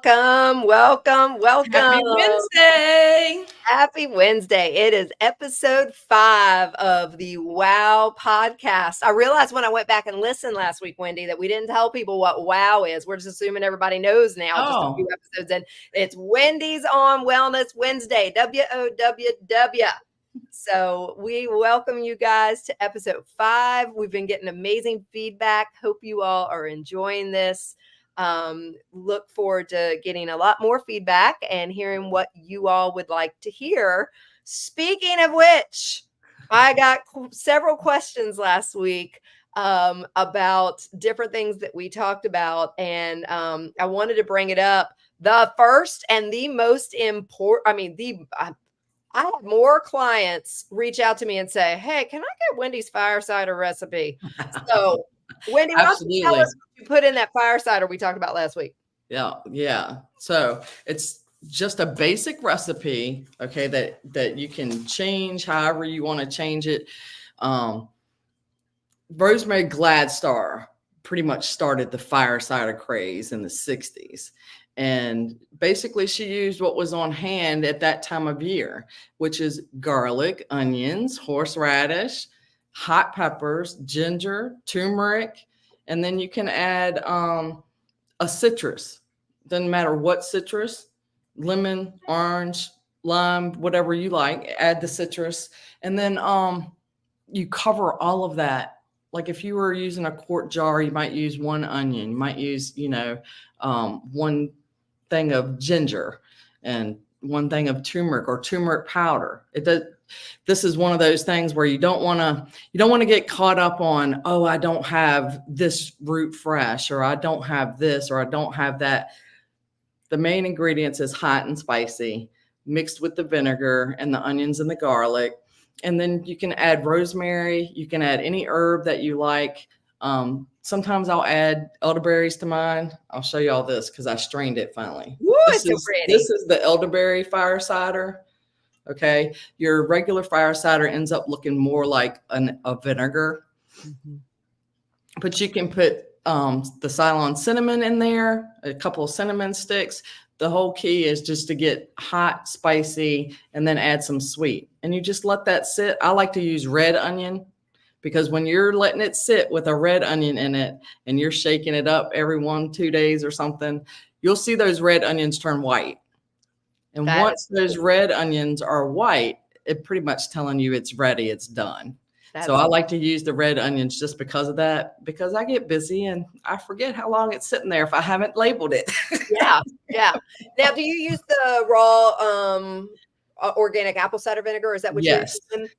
Happy Welcome. Wednesday. Happy Wednesday. It is episode 5 of the WOW podcast. I realized when I went back and listened last week, Wendy, that we didn't tell people what WOW is. We're just assuming everybody knows now, just a few Oh, episodes in. It's Wendy's on Wellness Wednesday, WOWW. So we welcome you guys to episode 5. We've been getting amazing feedback. Hope you all are enjoying this. Look forward to getting a lot more feedback and hearing what you all would like to hear. Speaking of which, I got several questions last week about different things that we talked about, and I wanted to bring it up. The first and the most important, I had more clients reach out to me and say, "Hey, can I get Wendy's firesider recipe?" So, Wendy, why don't you tell us absolutely. what you put in that firesider we talked about last week? Yeah. So it's just a basic recipe, okay, that you can change however you want to change it. Um, Rosemary Gladstar pretty much started the firesider craze in the 60s. And basically, she used what was on hand at that time of year, which is garlic, onions, horseradish, hot peppers, ginger, turmeric, and then you can add a citrus. Doesn't matter what citrus, lemon, orange, lime, whatever you like. Add the citrus, and then you cover all of that. Like if you were using a quart jar, you might use one onion. You might use, one thing of ginger and one thing of turmeric or turmeric powder. It does. This is one of those things where you don't want to get caught up on, oh, I don't have this root fresh, or I don't have this, or I don't have that. The main ingredients is hot and spicy, mixed with the vinegar and the onions and the garlic. And then you can add rosemary. You can add any herb that you like. Sometimes I'll add elderberries to mine. I'll show you all this because I strained it finally. Woo, This it's so is pretty. this is the elderberry fire cider. Okay, your regular fire cider ends up looking more like a vinegar, but you can put the Ceylon cinnamon in there, a couple of cinnamon sticks. The whole key is just to get hot, spicy, and then add some sweet. And you just let that sit. I like to use red onion because when you're letting it sit with a red onion in it and you're shaking it up every 1-2 days or something, you'll see those red onions turn white. And That once is those cool. red onions are white, it pretty much telling you it's ready, it's done. So That's I like to use the red onions just because of that, because I get busy and I forget how long it's sitting there if I haven't labeled it. yeah. Now, do you use the raw organic apple cider vinegar? Is that what you're Yes. using?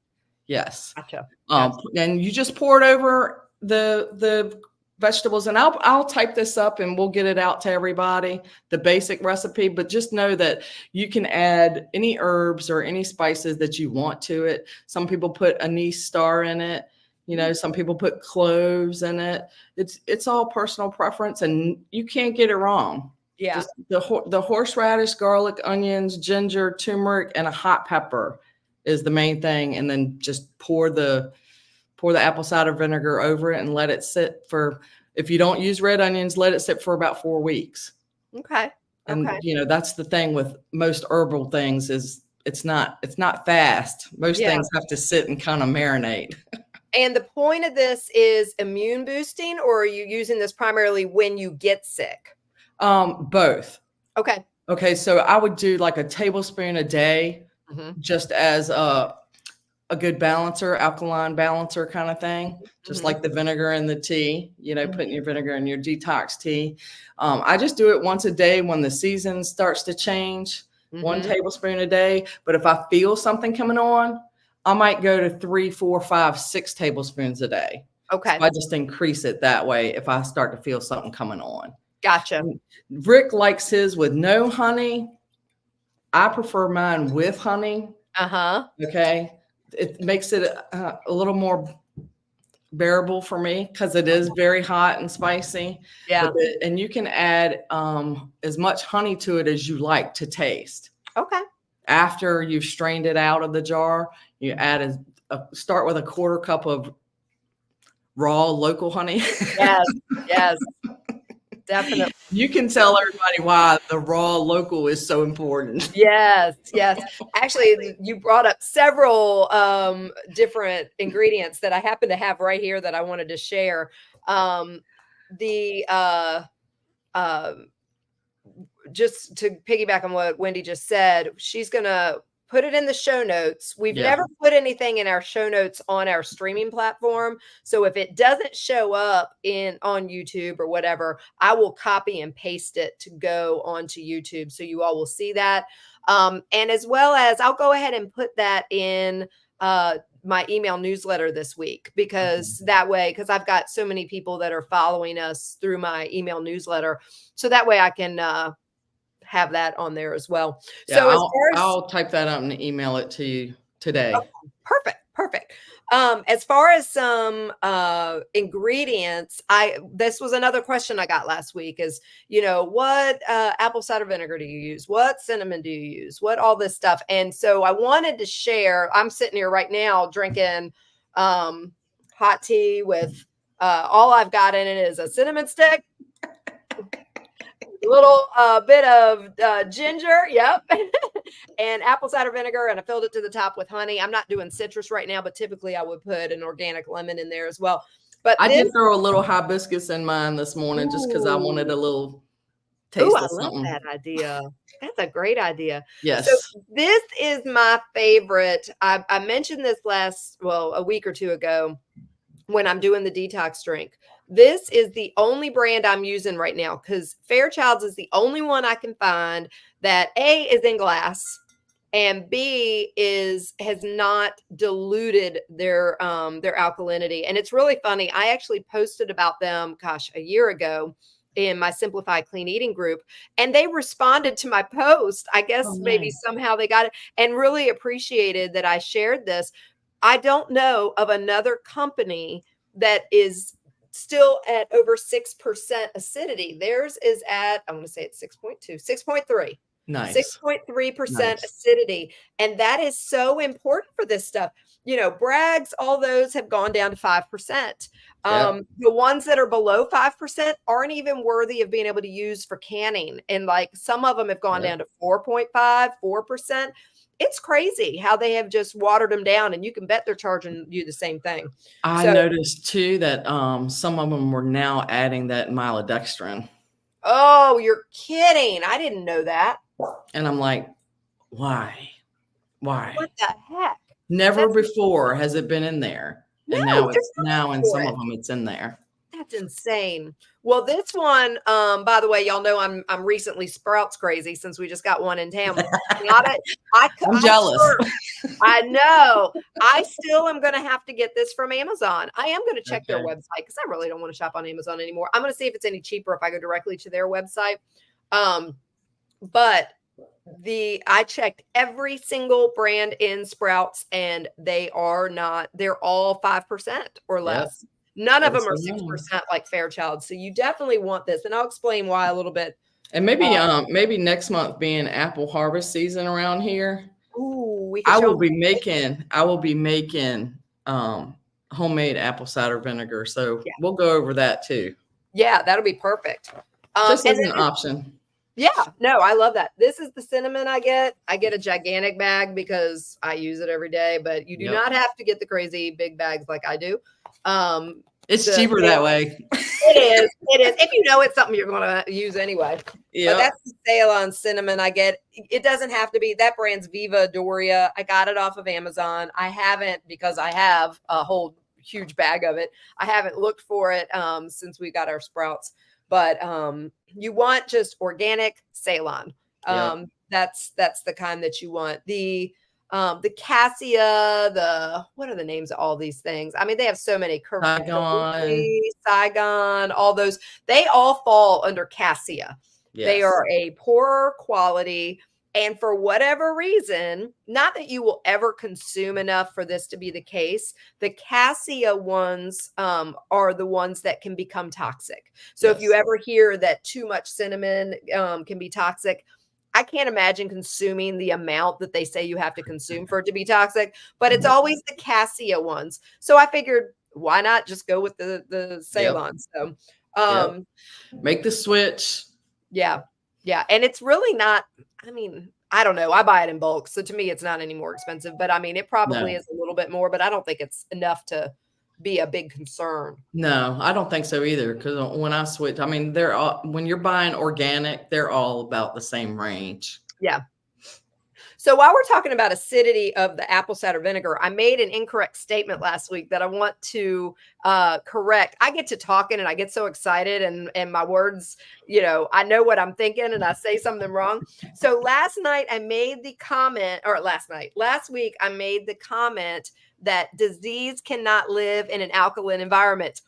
Yes. Gotcha. Gotcha. And you just pour it over the vegetables, and I'll type this up and we'll get it out to everybody, the basic recipe. But just know that you can add any herbs or any spices that you want to it. Some people put anise star in it. Some people put cloves in it. It's all personal preference, and you can't get it wrong. Yeah. Just the horseradish, garlic, onions, ginger, turmeric, and a hot pepper is the main thing. And then just pour the apple cider vinegar over it and let it sit for, if you don't use red onions, let it sit for about 4 weeks. Okay. And Okay. that's the thing with most herbal things is it's not fast. Most Yeah. things have to sit and kind of marinate. And the point of this is immune boosting, or are you using this primarily when you get sick? Both. Okay. Okay, so I would do like a tablespoon a day, just as a good balancer, alkaline balancer kind of thing, just like the vinegar in the tea, putting your vinegar in your detox tea. I just do it once a day when the season starts to change, 1 tablespoon a day. But if I feel something coming on, I might go to 3, 4, 5, 6 tablespoons a day. Okay. So I just increase it that way if I start to feel something coming on. Gotcha. Rick likes his with no honey. I prefer mine with honey. Okay. It makes it a little more bearable for me because it is very hot and spicy. Yeah. And you can add as much honey to it as you like to taste. Okay. After you've strained it out of the jar, you add start with a 1/4 cup of raw local honey. Yes. Yes. Definitely. You can tell everybody why the raw local is so important. Yes, yes. Actually, you brought up several different ingredients that I happen to have right here that I wanted to share. The just to piggyback on what Wendy just said, she's going to put it in the show notes. We've never put anything in our show notes on our streaming platform. So if it doesn't show up on YouTube or whatever, I will copy and paste it to go onto YouTube. So you all will see that. And as well as I'll go ahead and put that in my email newsletter this week, because that way, because I've got so many people that are following us through my email newsletter. So that way I can have that on there as well. Yeah, So I'll type that out and email it to you today. Okay, perfect. As far as some ingredients, this was another question I got last week is, what apple cider vinegar do you use? What cinnamon do you use? What all this stuff? And so I wanted to share, I'm sitting here right now drinking hot tea with all I've got in it is a cinnamon stick, a little bit of ginger, yep, and apple cider vinegar, and I filled it to the top with honey. I'm not doing citrus right now, but typically I would put an organic lemon in there as well. But I did throw a little hibiscus in mine this morning just because I wanted a little taste of something. I love that idea. That's a great idea. Yes. So this is my favorite. I mentioned this a week or two ago when I'm doing the detox drink. This is the only brand I'm using right now because Fairchild's is the only one I can find that A, is in glass, and B, has not diluted their alkalinity. And it's really funny. I actually posted about them, a year ago in my Simplified Clean Eating group, and they responded to my post. I guess maybe somehow they got it and really appreciated that I shared this. I don't know of another company that is still at over 6% acidity. Theirs is at, I'm going to say it's 6.2, 6.3. Nice. 6.3% acidity. And that is so important for this stuff. Bragg's, all those have gone down to 5%. The ones that are below 5% aren't even worthy of being able to use for canning. And like some of them have gone down to 4.5, 4%. It's crazy how they have just watered them down, and you can bet they're charging you the same thing. I noticed too that some of them were now adding that maltodextrin. Oh, you're kidding. I didn't know that. And I'm like, why? What the heck? Never before has it been in there. And now in some of them it's in there. That's insane. Well, this one, by the way, y'all know I'm recently Sprouts crazy since we just got one in town. I'm jealous. I know. I still am going to have to get this from Amazon. I am going to check their website because I really don't want to shop on Amazon anymore. I'm going to see if it's any cheaper if I go directly to their website. But I checked every single brand in Sprouts, and they're all 5% or less. None of them are 6% like Fairchild. So you definitely want this. And I'll explain why a little bit. And maybe next month being apple harvest season around here. Ooh, I will be making homemade apple cider vinegar. So we'll go over that too. Yeah, that'll be perfect. Just as an option. Yeah, no, I love that. This is the cinnamon I get. I get a gigantic bag because I use it every day, but you do not have to get the crazy big bags like I do. It's cheaper that way. It is. If you know it's something you're going to use anyway. Yeah. But that's the Ceylon cinnamon I get. It doesn't have to be. That brand's Viva Doria. I got it off of Amazon. I haven't, because I have a whole huge bag of it. I haven't looked for it since we got our Sprouts. But you want just organic Ceylon. That's the kind that you want. The cassia, what are the names of all these things? I mean, they have so many. Saigon, all those. They all fall under cassia. Yes. They are a poorer quality. And for whatever reason, not that you will ever consume enough for this to be the case, the cassia ones are the ones that can become toxic. So if you ever hear that too much cinnamon can be toxic, I can't imagine consuming the amount that they say you have to consume for it to be toxic, but it's always the cassia ones. So I figured, why not just go with the Ceylon? So Make the switch. Yeah. Yeah. And it's really not, I mean, I don't know. I buy it in bulk. So to me, it's not any more expensive, but I mean, it probably is a little bit more, but I don't think it's enough to be a big concern. No, I don't think so either. Because when I switch, I mean, they're all, when you're buying organic, they're all about the same range. Yeah. So while we're talking about acidity of the apple cider vinegar, I made an incorrect statement last week that I want to correct. I get to talking and I get so excited and my words, I know what I'm thinking and I say something wrong. So last week I made the comment that disease cannot live in an alkaline environment.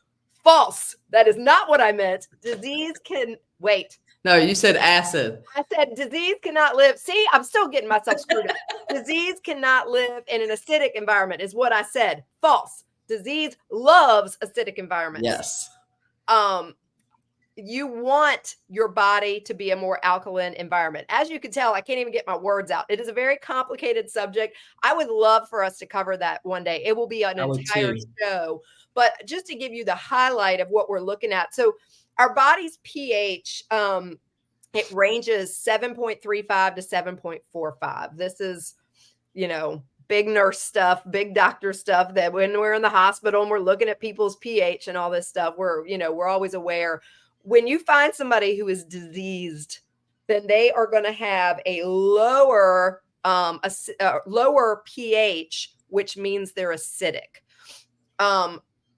False. That is not what I meant. Disease can wait. No, you said acid. I said disease cannot live. See, I'm still getting myself screwed up. Disease cannot live in an acidic environment is what I said. False. Disease loves acidic environments. Yes. You want your body to be a more alkaline environment. As you can tell, I can't even get my words out. It is a very complicated subject. I would love for us to cover that one day. It will be an entire show. But just to give you the highlight of what we're looking at. So our body's pH, it ranges 7.35 to 7.45. This is, big nurse stuff, big doctor stuff that when we're in the hospital and we're looking at people's pH and all this stuff, we're always aware. When you find somebody who is diseased, then they are going to have a lower pH, which means they're acidic.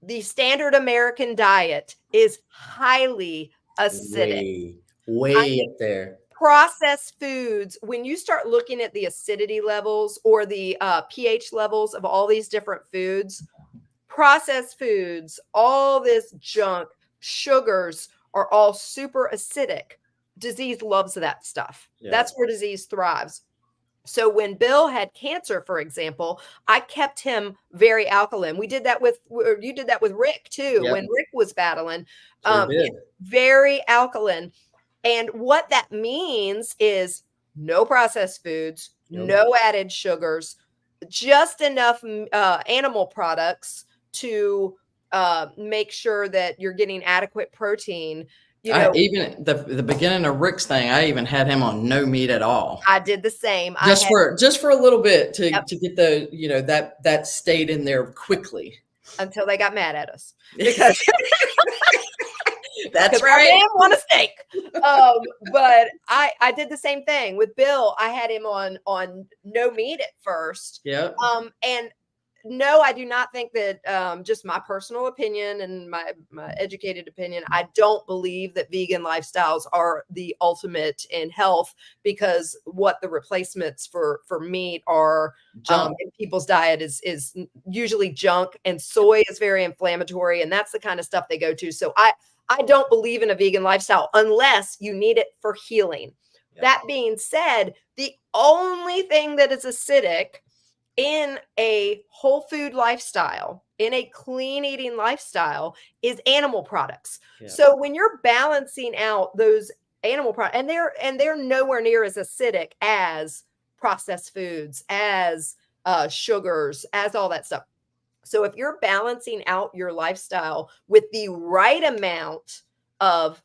The standard American diet is highly acidic. Way up there. Processed foods, when you start looking at the acidity levels or the pH levels of all these different foods, processed foods, all this junk, sugars are all super acidic. Disease loves that stuff. Yeah. That's where disease thrives. So when Bill had cancer, for example, I kept him very alkaline. You did that with Rick too. Yep. When Rick was battling, very alkaline. And what that means is no processed foods, no added sugars, just enough animal products to make sure that you're getting adequate protein. Even the beginning of Rick's thing, I even had him on no meat at all. I did the same. Just for a little bit to get the that stayed in there quickly until they got mad at us because that's right. I didn't want a steak. But I did the same thing with Bill. I had him on no meat at first. Yeah. And no, I do not think that, just my personal opinion and my educated opinion, I don't believe that vegan lifestyles are the ultimate in health, because what the replacements for meat are in people's diet is usually junk, and soy is very inflammatory, and that's the kind of stuff they go to. So I don't believe in a vegan lifestyle unless you need it for healing. Yeah. That being said, the only thing that is acidic in a whole food lifestyle, in a clean eating lifestyle, is animal products. Yeah. So when you're balancing out those animal products, and they're nowhere near as acidic as processed foods, as sugars, as all that stuff. So if you're balancing out your lifestyle with the right amount of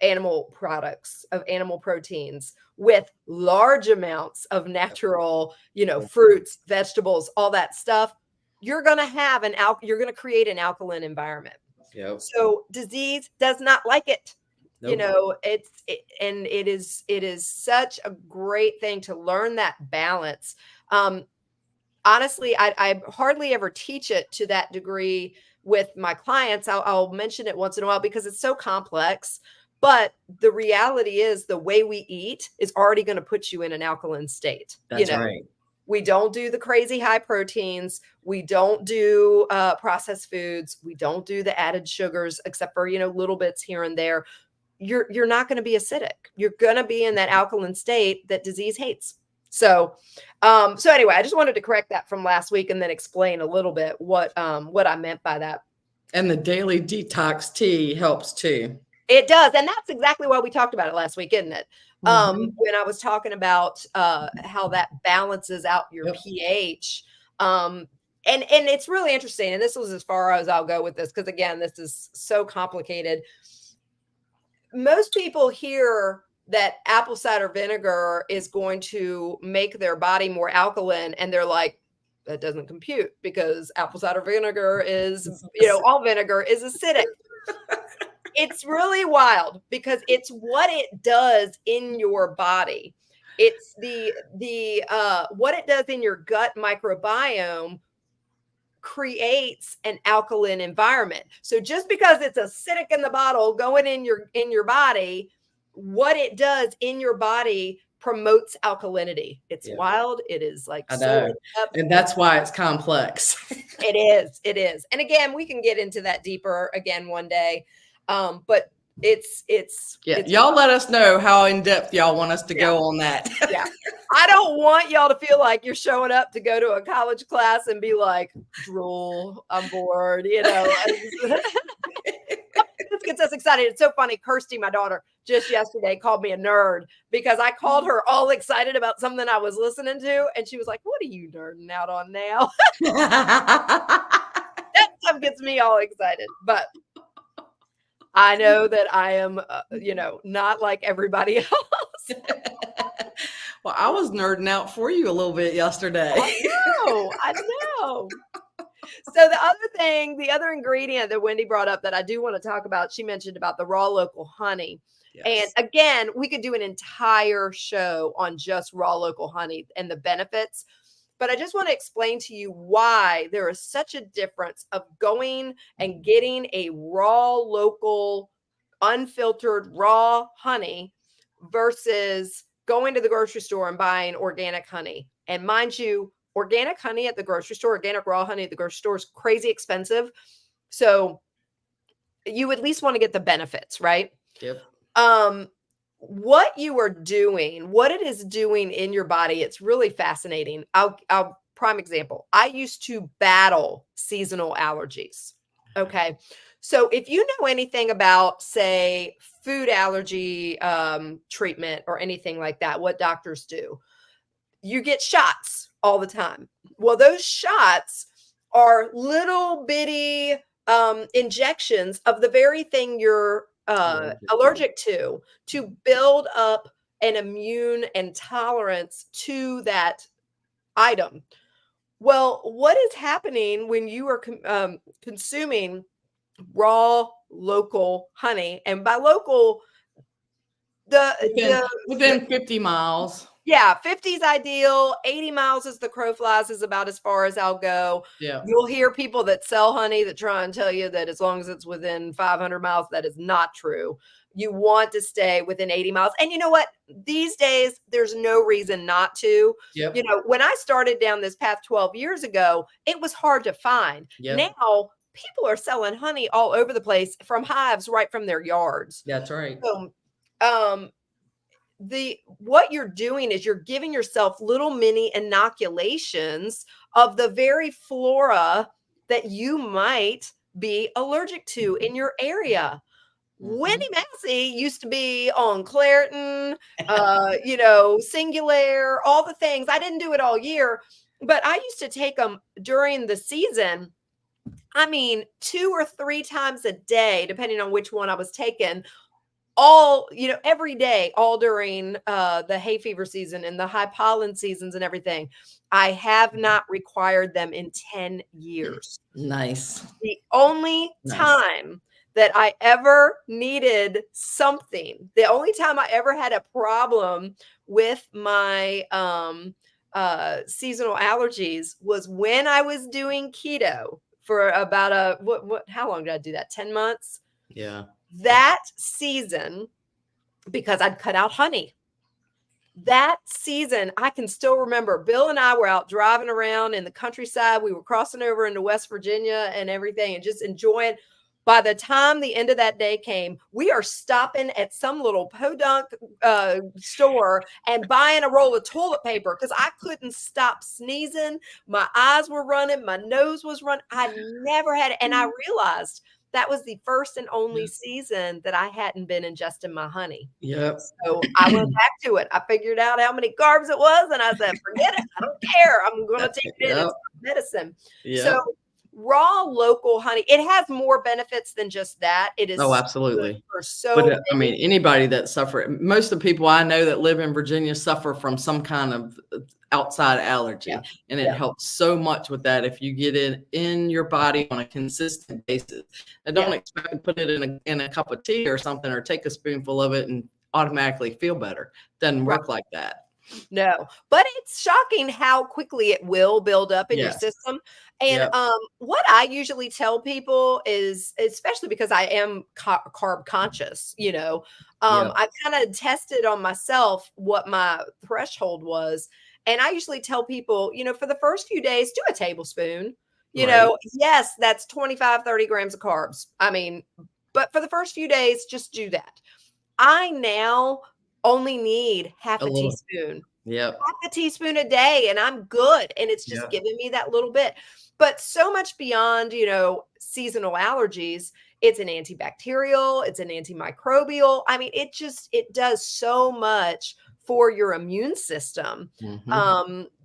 animal products, of animal proteins, with large amounts of natural, fruits, vegetables, all that stuff, you're going to create an alkaline environment. Yep. So disease does not like it. Nope. It is such a great thing to learn that balance. Honestly, I hardly ever teach it to that degree with my clients. I'll mention it once in a while because it's so complex. But the reality is the way we eat is already going to put you in an alkaline state. That's right. We don't do the crazy high proteins. We don't do processed foods. We don't do the added sugars, except for, little bits here and there. You're not going to be acidic. You're going to be in that alkaline state that disease hates. So anyway, I just wanted to correct that from last week and then explain a little bit what I meant by that. And the daily detox tea helps too. It does. And that's exactly why we talked about it last week, isn't it? When I was talking about how that balances out your pH. And it's really interesting. And this was as far as I'll go with this, because again, this is so complicated. Most people hear that apple cider vinegar is going to make their body more alkaline, and they're like, that doesn't compute, because apple cider vinegar is, all vinegar is acidic. It's really wild, because it's what it does in your body. It's the what it does in your gut microbiome creates an alkaline environment. So just because it's acidic in the bottle going in your body, what it does in your body promotes alkalinity. It's wild. It is like, I know. And that's why it's complex. It is. And again, we can get into that deeper again one day. But it's y'all let us know how in depth y'all want us to go on that. I don't want y'all to feel like you're showing up to go to a college class and be like, drool, I'm bored, This gets us excited. It's so funny. Kirsty, my daughter, just yesterday called me a nerd because I called her all excited about something I was listening to, and she was like, what are you nerding out on now? That stuff gets me all excited. But I know that I am, not like everybody else. Well, I was nerding out for you a little bit yesterday. I know. So the other ingredient that Wendy brought up that I do want to talk about, she mentioned about the raw local honey. Yes. And again, we could do an entire show on just raw local honey and the benefits. But I just want to explain to you why there is such a difference of going and getting a raw, local, unfiltered, raw honey versus going to the grocery store and buying organic honey. And mind you, organic honey at the grocery store, organic raw honey at the grocery store is crazy expensive. So you at least want to get the benefits, right? Yep. What you are doing, what it is doing in your body, it's really fascinating. I'll prime example. I used to battle seasonal allergies. Okay. So if you know anything about, say, food allergy treatment or anything like that, what doctors do, you get shots all the time. Well, those shots are little bitty injections of the very thing you're allergic to build up an immune and tolerance to that item. Well, what is happening when you are consuming raw local honey? And by local, within 50 miles. Yeah, 50 is ideal. 80 miles as the crow flies is about as far as I'll go. Yeah. You'll hear people that sell honey that try and tell you that as long as it's within 500 miles, that is not true. You want to stay within 80 miles. And you know what? These days, there's no reason not to. Yep. When I started down this path 12 years ago, it was hard to find. Yep. Now, people are selling honey all over the place from hives right from their yards. That's right. So, what you're doing is you're giving yourself little mini inoculations of the very flora that you might be allergic to in your area. Mm-hmm. Wendy Massey used to be on Claritin, Singulair, all the things. I didn't do it all year, but I used to take them during the season. I mean, 2 or 3 times a day, depending on which one I was taking. Every day, all during the hay fever season and the high pollen seasons and everything. I have not required them in 10 years. Nice. The only time that I ever needed something, the only time I ever had a problem with my seasonal allergies was when I was doing keto for about how long did I do that? 10 months? Yeah. That season, because I'd cut out honey. That season, I can still remember Bill and I were out driving around in the countryside. We were crossing over into West Virginia and everything and just enjoying. By the time the end of that day came, we are stopping at some little podunk store and buying a roll of toilet paper because I couldn't stop sneezing. My eyes were running. My nose was running. I never had it. And I realized that was the first and only season that I hadn't been ingesting my honey. Yep. So I went back to it. I figured out how many carbs it was, and I said, forget it. I don't care. I'm going to take it. It's medicine. Yeah. So raw local honey, it has more benefits than just that. It is Oh, good absolutely. for so But I many. mean, anybody that suffer, most of the people I know that live in Virginia suffer from some kind of outside Yeah. allergy, and it Yeah. helps so much with that if you get it in your body on a consistent basis. And don't Yeah. expect to put it in a cup of tea or something, or take a spoonful of it and automatically feel better. Doesn't Right. work like that. No, but it's shocking how quickly it will build up in your Yes. system. And Yep. what I usually tell people is, especially because I am carb conscious, Yep. I kind of tested on myself what my threshold was. And I usually tell people, for the first few days, do a tablespoon. Right. Yes, that's 25, 30 grams of carbs. I mean, but for the first few days, just do that. I now only need half A a little. teaspoon, Yep. half a teaspoon a day, and I'm good. And it's just Yep. giving me that little bit. But so much beyond, seasonal allergies, it's an antibacterial, it's an antimicrobial. I mean, it does so much for your immune system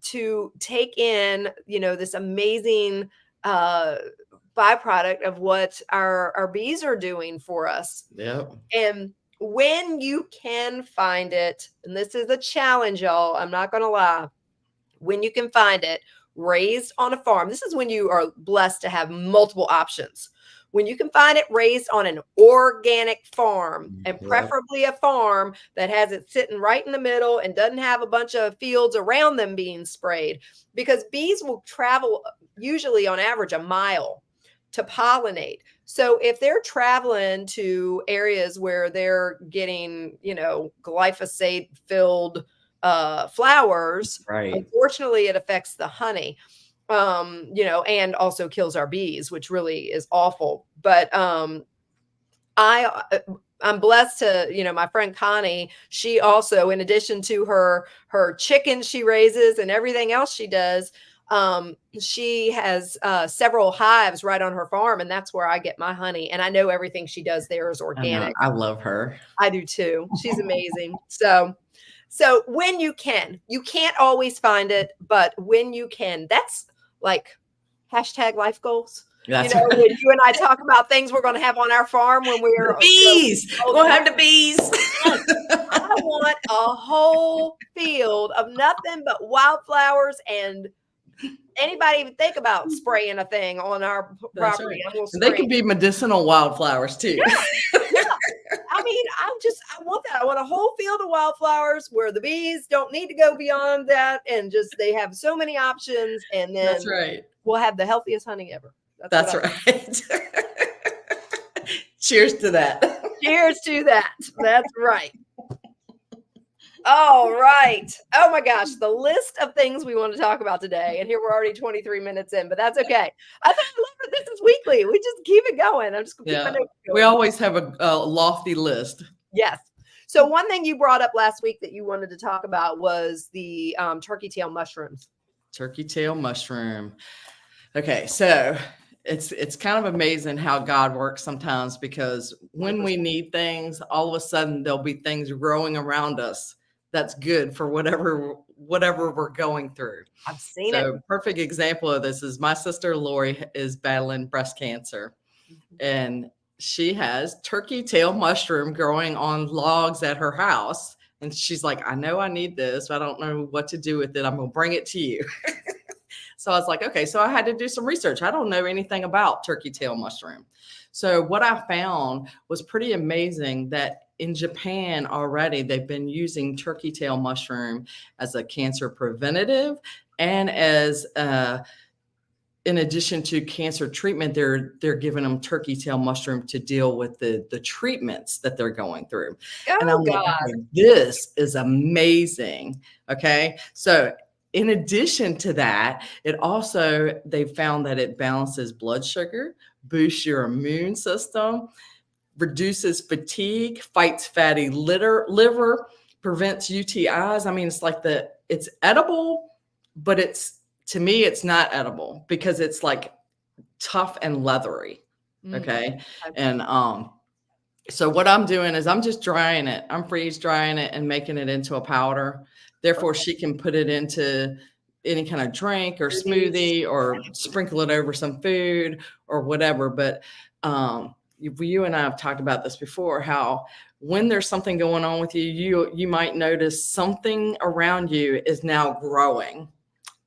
to take in, this amazing byproduct of what our bees are doing for us. Yep. And when you can find it, and this is a challenge, y'all, I'm not going to lie, when you can find it raised on a farm, this is when you are blessed to have multiple options. When you can find it raised on an organic farm, and Yep. preferably a farm that has it sitting right in the middle and doesn't have a bunch of fields around them being sprayed, because bees will travel usually on average a mile to pollinate. So if they're traveling to areas where they're getting, glyphosate filled flowers, Right. unfortunately it affects the honey, and also kills our bees, which really is awful. But I'm blessed to, my friend Connie, she also, in addition to her chickens she raises and everything else she does, she has several hives right on her farm, and that's where I get my honey. And I know everything she does there is I know. organic. I love her. I do too. She's amazing. So when you can't always find it, but when you can, that's like #life goals. That's When right. you and I talk about things we're going to have on our farm when we're The bees. We'll have the bees. I want a whole field of nothing but wildflowers, and anybody even think about spraying a thing on our That's property, right. I'm going to And they spray can it. be medicinal wildflowers too. Yeah. I mean, I want that. I want a whole field of wildflowers where the bees don't need to go beyond that, and just they have so many options, and then That's right. we'll have the healthiest honey ever. That's right. Cheers to that. Cheers to that. That's right. All right. Oh my gosh, the list of things we want to talk about today. And here we're already 23 minutes in, but that's okay. I love that this is weekly. We just keep it going. I'm just going to keep my Yeah. notes going. We always have a lofty list. Yes. So one thing you brought up last week that you wanted to talk about was the turkey tail mushrooms. Turkey tail mushroom. Okay, so it's kind of amazing how God works sometimes, because when we need things, all of a sudden there'll be things growing around us that's good for whatever we're going through. I've seen So it. perfect example of this is my sister Lori is battling breast cancer, and she has turkey tail mushroom growing on logs at her house. And she's like, I know I need this, but I don't know what to do with it. I'm going to bring it to you. So I was like, okay, so I had to do some research. I don't know anything about turkey tail mushroom. So what I found was pretty amazing, that in Japan already, they've been using turkey tail mushroom as a cancer preventative, and as in addition to cancer treatment, they're giving them turkey tail mushroom to deal with the treatments that they're going through. And Oh I'm like, God. okay, this is amazing. Okay. So in addition to that, they found that it balances blood sugar, boosts your immune system, reduces fatigue, fights fatty liver, prevents UTIs. I mean, it's edible, but to me, it's not edible because it's like tough and leathery. Okay. And so what I'm doing is I'm just drying it. I'm freeze drying it and making it into a powder. Therefore, she can put it into any kind of drink or Smoothies. smoothie or sprinkle it over some food or whatever. But you and I have talked about this before, how when there's something going on with you might notice something around you is now growing.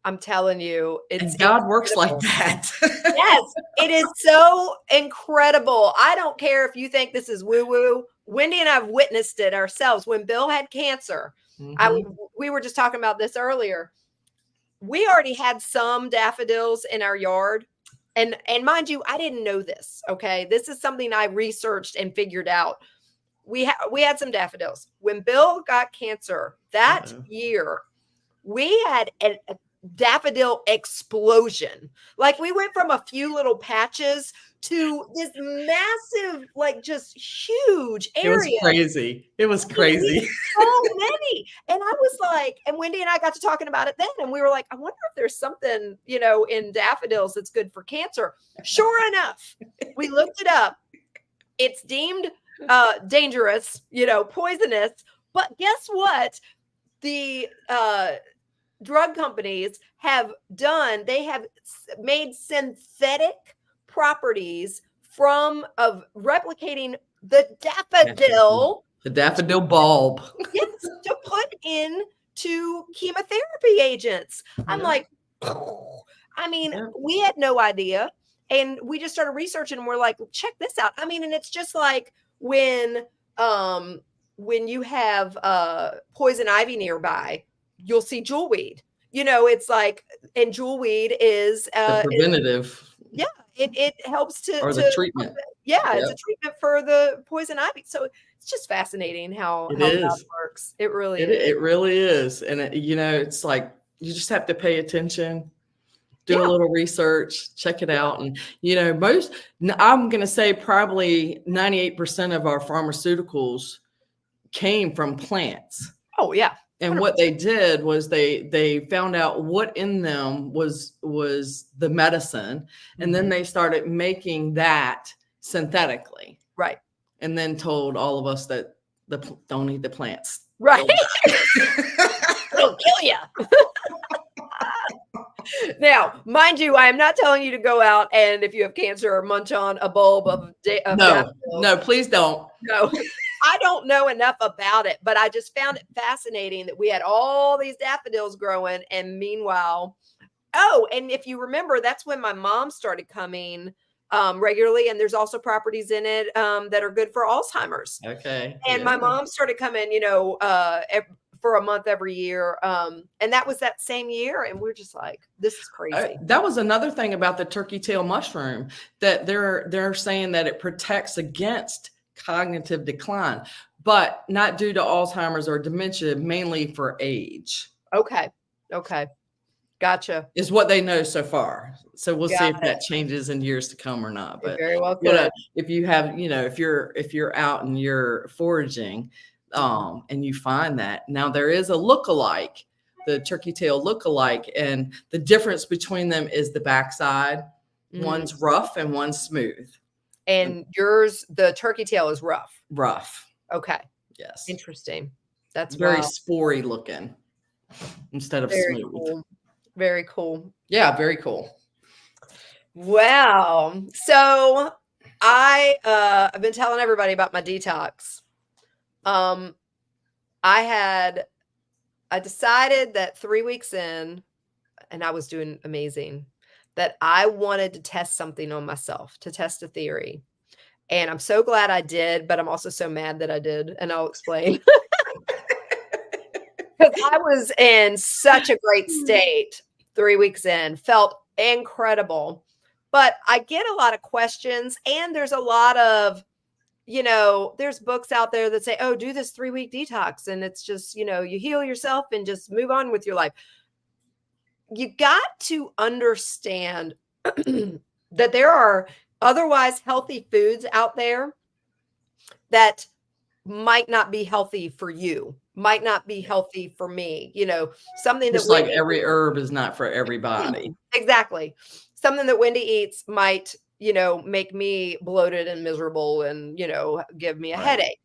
I'm telling you, and God works like that. Yes, it is so incredible. I don't care if you think this is woo-woo. Wendy and I have witnessed it ourselves. When Bill had cancer, we were just talking about this earlier. We already had some daffodils in our yard. And mind you, I didn't know this. Okay. This is something I researched and figured out. We had some daffodils. When Bill got cancer that year, we had a daffodil explosion. Like, we went from a few little patches to this massive, like, just huge area. It was crazy. It was crazy. So many. And I was like, and Wendy and I got to talking about it then. And we were like, I wonder if there's something, in daffodils that's good for cancer. Sure enough, we looked it up. It's deemed dangerous, poisonous. But guess what? The drug companies have done, they have made synthetic properties of replicating the daffodil. The daffodil bulb. Yes, to put into chemotherapy agents. I'm like, we had no idea. And we just started researching and we're like, check this out. And it's just like when you have poison ivy nearby, you'll see jewelweed. It's like, and jewelweed is the preventative. It helps to the treatment. It's a treatment for the poison ivy. So it's just fascinating how that works. It really is. It really is. And it's like, you just have to pay attention, do a little research, check it out. And I'm going to say probably 98% of our pharmaceuticals came from plants. Oh yeah. And what they did was they found out what in them was the medicine, and then they started making that synthetically. Right. And then told all of us that don't eat the plants. Right. It'll kill you. Now, mind you, I am not telling you to go out and if you have cancer, munch on a bulb of no, please don't. No. I don't know enough about it, but I just found it fascinating that we had all these daffodils growing. And meanwhile, and if you remember, that's when my mom started coming regularly. And there's also properties in it that are good for Alzheimer's. Okay. And my mom started coming, for a month every year. And that was that same year. And we're just like, this is crazy. That was another thing about the turkey tail mushroom, that they're saying that it protects against cognitive decline, but not due to Alzheimer's or dementia, mainly for age. Okay. Gotcha. Is what they know so far. So we'll see if that changes in years to come or not. But very well could. If you have, if you're out and you're foraging, and you find that, now there is a look-alike, the turkey tail look-alike, and the difference between them is the backside. One's rough and one's smooth. And yours, the turkey tail, is rough. Rough. Okay. Yes. Interesting. That's very spory looking instead of very smooth. Cool. Very cool. Yeah, very cool. Wow. So I've been telling everybody about my detox. I decided that 3 weeks in, and I was doing amazing, that I wanted to test something on myself, to test a theory. And I'm so glad I did, but I'm also so mad that I did. And I'll explain. Because I was in such a great state 3 weeks in, felt incredible. But I get a lot of questions, and there's a lot of, there's books out there that say, oh, do this 3-week detox. And it's just, you heal yourself and just move on with your life. You got to understand that there are otherwise healthy foods out there that might not be healthy for you, might not be healthy for me. Something just like every herb is not for everybody. Exactly. Something that Wendy eats might, make me bloated and miserable and, give me a headache,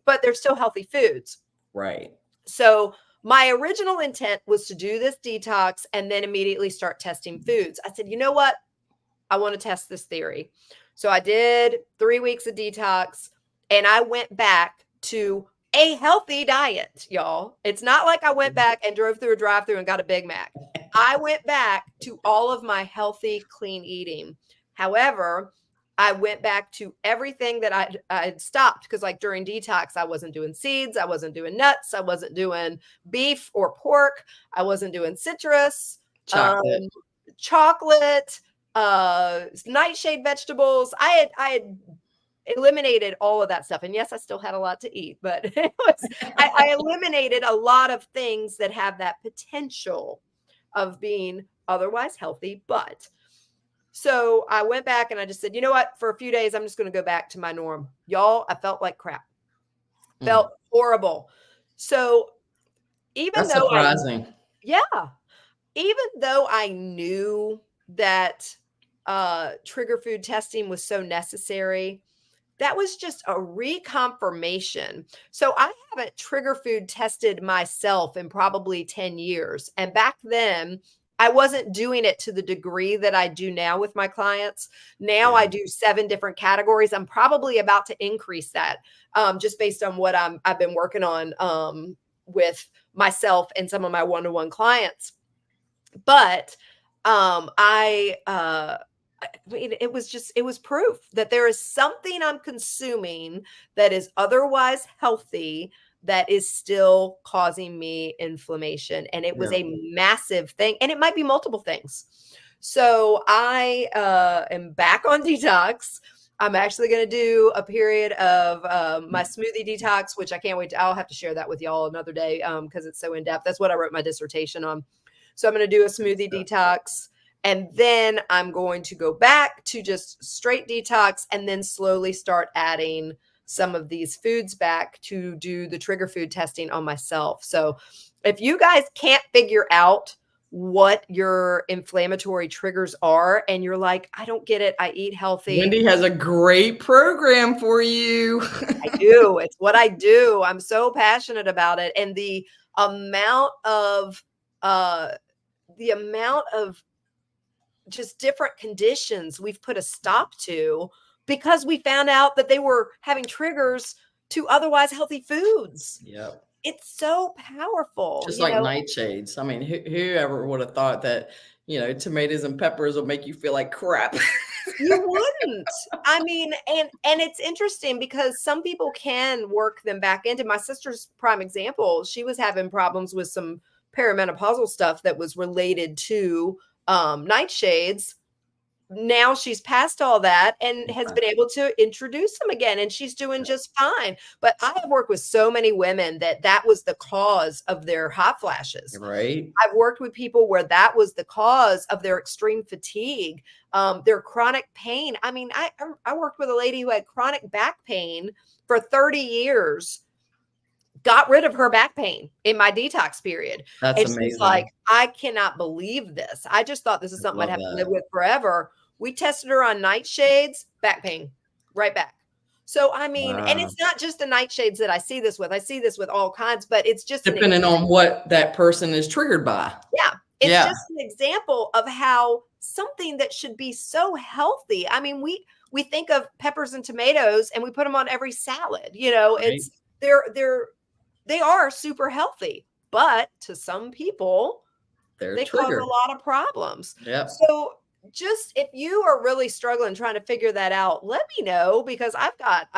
but they're still healthy foods. Right. So my original intent was to do this detox and then immediately start testing foods. I said, you know what? I want to test this theory. So I did 3 weeks of detox and I went back to a healthy diet, y'all. It's not like I went back and drove through a drive-through and got a Big Mac. I went back to all of my healthy, clean eating. However, I went back to everything that I had stopped because, like, during detox, I wasn't doing seeds, I wasn't doing nuts, I wasn't doing beef or pork, I wasn't doing citrus, chocolate, nightshade vegetables. I had eliminated all of that stuff. And yes, I still had a lot to eat, but I eliminated a lot of things that have that potential of being otherwise healthy. But so I went back and I just said, you know what, for a few days, I'm just going to go back to my norm. Y'all, I felt like crap, felt horrible. So even That's though surprising. even though I knew that trigger food testing was so necessary, that was just a reconfirmation. So I haven't trigger food tested myself in probably 10 years. And back then, I wasn't doing it to the degree that I do now with my clients. Now I do 7 different categories. I'm probably about to increase that just based on what I've been working on with myself and some of my one-to-one clients. But I mean, it was proof that there is something I'm consuming that is otherwise healthy that is still causing me inflammation. And it was a massive thing. And it might be multiple things. So I am back on detox. I'm actually going to do a period of my smoothie detox, which I can't wait to, I'll have to share that with y'all another day because it's so in depth. That's what I wrote my dissertation on. So I'm going to do a smoothie detox. And then I'm going to go back to just straight detox and then slowly start adding some of these foods back to do the trigger food testing on myself. So if you guys can't figure out what your inflammatory triggers are and you're like, I don't get it, I eat healthy. Wendy has a great program for you. I do. It's what I do. I'm so passionate about it. And the amount of just different conditions we've put a stop to because we found out that they were having triggers to otherwise healthy foods. Yep. It's so powerful. Just like nightshades. I mean, whoever would have thought that, tomatoes and peppers will make you feel like crap. You wouldn't. I mean, and it's interesting because some people can work them back into. My sister's prime example, she was having problems with some perimenopausal stuff that was related to nightshades. Now she's past all that and has been able to introduce them again, and she's doing just fine. But I have worked with so many women that was the cause of their hot flashes. Right. I've worked with people where that was the cause of their extreme fatigue, their chronic pain. I mean, I worked with a lady who had chronic back pain for 30 years. Got rid of her back pain in my detox period. That's and amazing. She's like, I cannot believe this. I just thought this is something I'd have to live with forever. We tested her on nightshades, back pain, right back. So, I mean, and it's not just the nightshades that I see this with. I see this with all kinds, but it's just depending on what that person is triggered by. Yeah. It's just an example of how something that should be so healthy. I mean, we think of peppers and tomatoes and we put them on every salad. Right. They are super healthy, but to some people, they cause a lot of problems. Yep. So just if you are really struggling trying to figure that out, let me know because I've got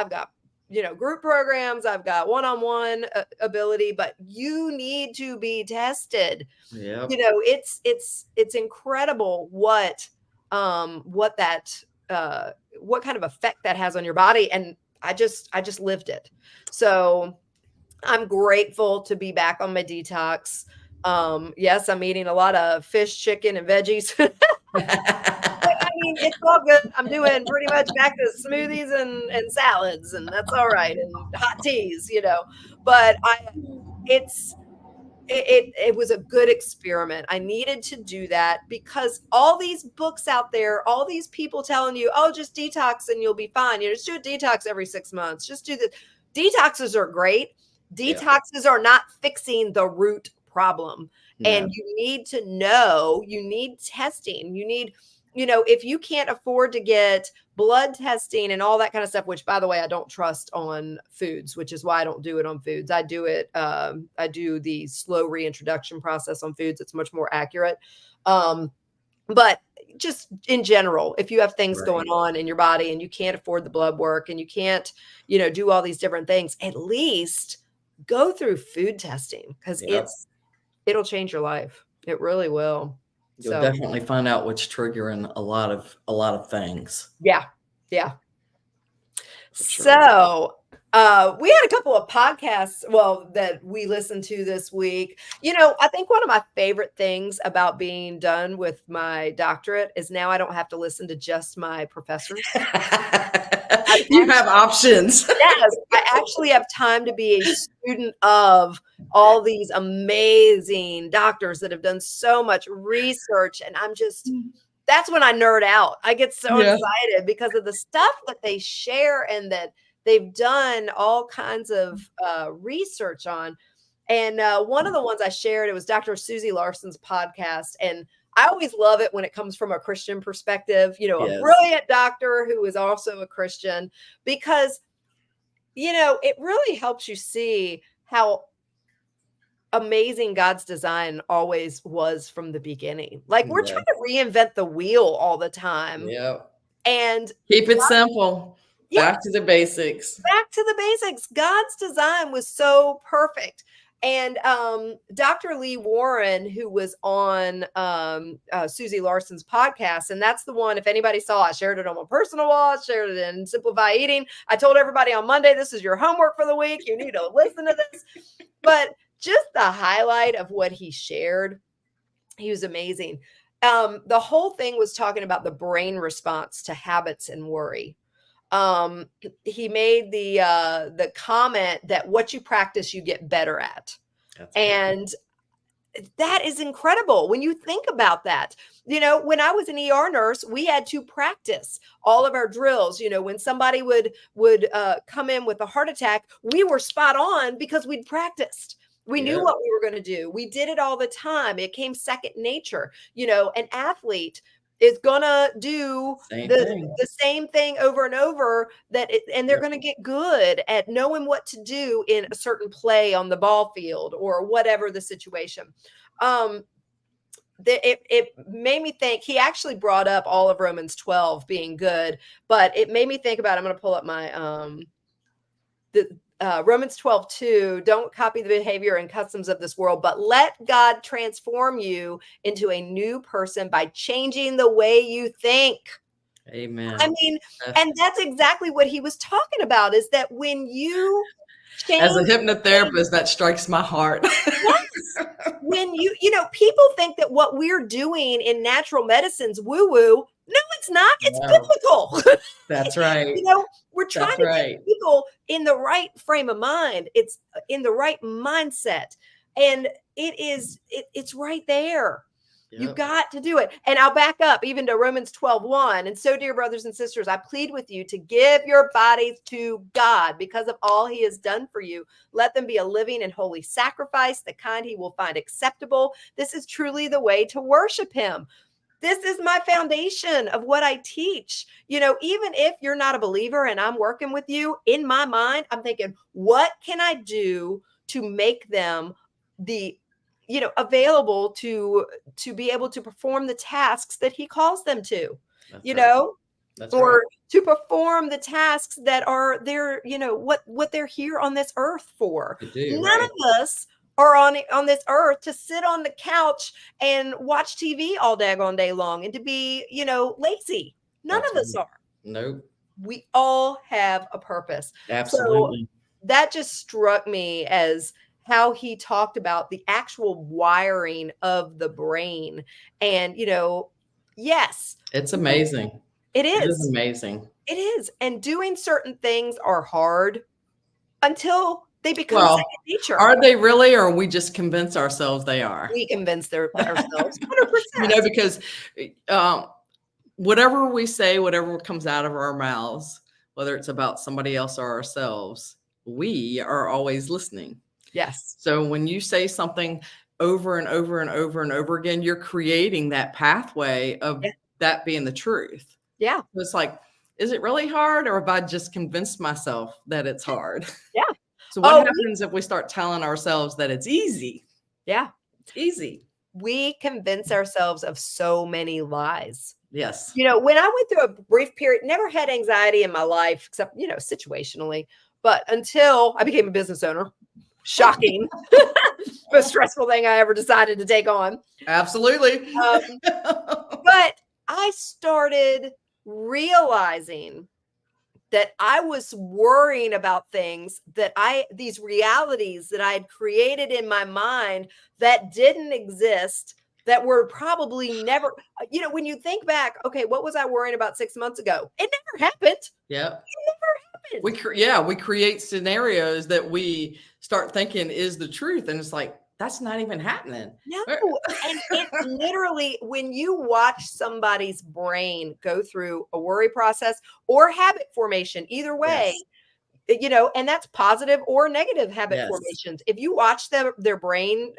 group programs, I've got one-on-one ability, but you need to be tested. Yep. It's incredible what kind of effect that has on your body, and I just lived it. So I'm grateful to be back on my detox. Yes, I'm eating a lot of fish, chicken, and veggies. But, I mean, it's all good. I'm doing pretty much back to smoothies and salads, and that's all right, and hot teas, But it was a good experiment. I needed to do that because all these books out there, all these people telling you, oh, just detox and you'll be fine. Just do a detox every 6 months. Just do this. Detoxes are great. Detoxes are not fixing the root problem. No. And you need to know, you need testing, you need, if you can't afford to get blood testing and all that kind of stuff, which by the way, I don't trust on foods, which is why I don't do it on foods. I do it. I do the slow reintroduction process on foods. It's much more accurate. But just in general, if you have things going on in your body and you can't afford the blood work and you can't, do all these different things, at least go through food testing, because it'll change your life. It really will. You'll definitely find out what's triggering a lot of things. Yeah. Yeah. Sure. So we had a couple of podcasts, that we listened to this week. I think one of my favorite things about being done with my doctorate is now I don't have to listen to just my professors. You have options. Yes, I actually have time to be a student of all these amazing doctors that have done so much research. And that's when I nerd out. I get so excited because of the stuff that they share and that they've done all kinds of research on. And one of the ones I shared, it was Dr. Susie Larson's podcast. And I always love it when it comes from a Christian perspective, a brilliant doctor who is also a Christian, because, it really helps you see how amazing God's design always was from the beginning. Like, we're trying to reinvent the wheel all the time. And keep it simple. Back to the basics. Back to the basics. God's design was so perfect. And Dr. Lee Warren, who was on Susie Larson's podcast, and that's the one, if anybody saw, I shared it on my personal wall, I shared it in Simplify Eating. I told everybody on Monday, this is your homework for the week. You need to listen to this. But just the highlight of what he shared, he was amazing. The whole thing was talking about the brain response to habits and worry. He made the comment that what you practice, you get better at. And that is incredible when you think about that. When I was an ER nurse, we had to practice all of our drills. When somebody would come in with a heart attack, we were spot on because we'd practiced. We knew what we were going to do. We did it all the time. It came second nature. An athlete is gonna do the same thing over and over, and they're gonna get good at knowing what to do in a certain play on the ball field or whatever the situation. It made me think. He actually brought up all of Romans 12 being good, but it made me think about. I'm gonna pull up my Romans 12:2, don't copy the behavior and customs of this world, but let God transform you into a new person by changing the way you think. Amen. I mean, and that's exactly what he was talking about, is that when you change. As a hypnotherapist, that strikes my heart. Yes. When people think that what we're doing in natural medicine's woo-woo. No, it's not. It's biblical. That's right. We're trying to get people in the right frame of mind. It's in the right mindset. And it's right there. You got to do it. And I'll back up even to Romans 12:1. And so, dear brothers and sisters, I plead with you to give your bodies to God because of all he has done for you. Let them be a living and holy sacrifice, the kind he will find acceptable. This is truly the way to worship him. This is my foundation of what I teach. Even if you're not a believer and I'm working with you, in my mind, I'm thinking, what can I do to make them available to be able to perform the tasks that he calls them to, to perform the tasks that are their, what they're here on this earth for. None of us are on this earth to sit on the couch and watch TV all daggone day long and to be, lazy. None of us are. Nope. We all have a purpose. Absolutely. So that just struck me as how he talked about the actual wiring of the brain. And, yes. It's amazing. It is. It is amazing. It is. And doing certain things are hard until they become second nature. Are they really, or we just convince ourselves they are? We convince ourselves 100%. Because whatever we say, whatever comes out of our mouths, whether it's about somebody else or ourselves, we are always listening. Yes. So when you say something, over and over and over and over again, you're creating that pathway of that being the truth. Yeah. So it's like, is it really hard, or have I just convinced myself that it's hard? Yeah. So what happens if we start telling ourselves that it's easy? Yeah. It's easy. We convince ourselves of so many lies. Yes. You know, when I went through a brief period, never had anxiety in my life, except, you know, situationally, but until I became a business owner. Shocking. Most stressful thing I ever decided to take on. Absolutely. But I started realizing that I was worrying about things these realities that I had created in my mind that didn't exist, that were probably never, you know, when you think back, okay, what was I worrying about 6 months ago? It never happened. Yep. It never happened. We create scenarios that we start thinking is the truth. And it's like, that's not even happening. No. And it literally, when you watch somebody's brain go through a worry process or habit formation, either way, you know, and that's positive or negative habit formations. If you watch their brain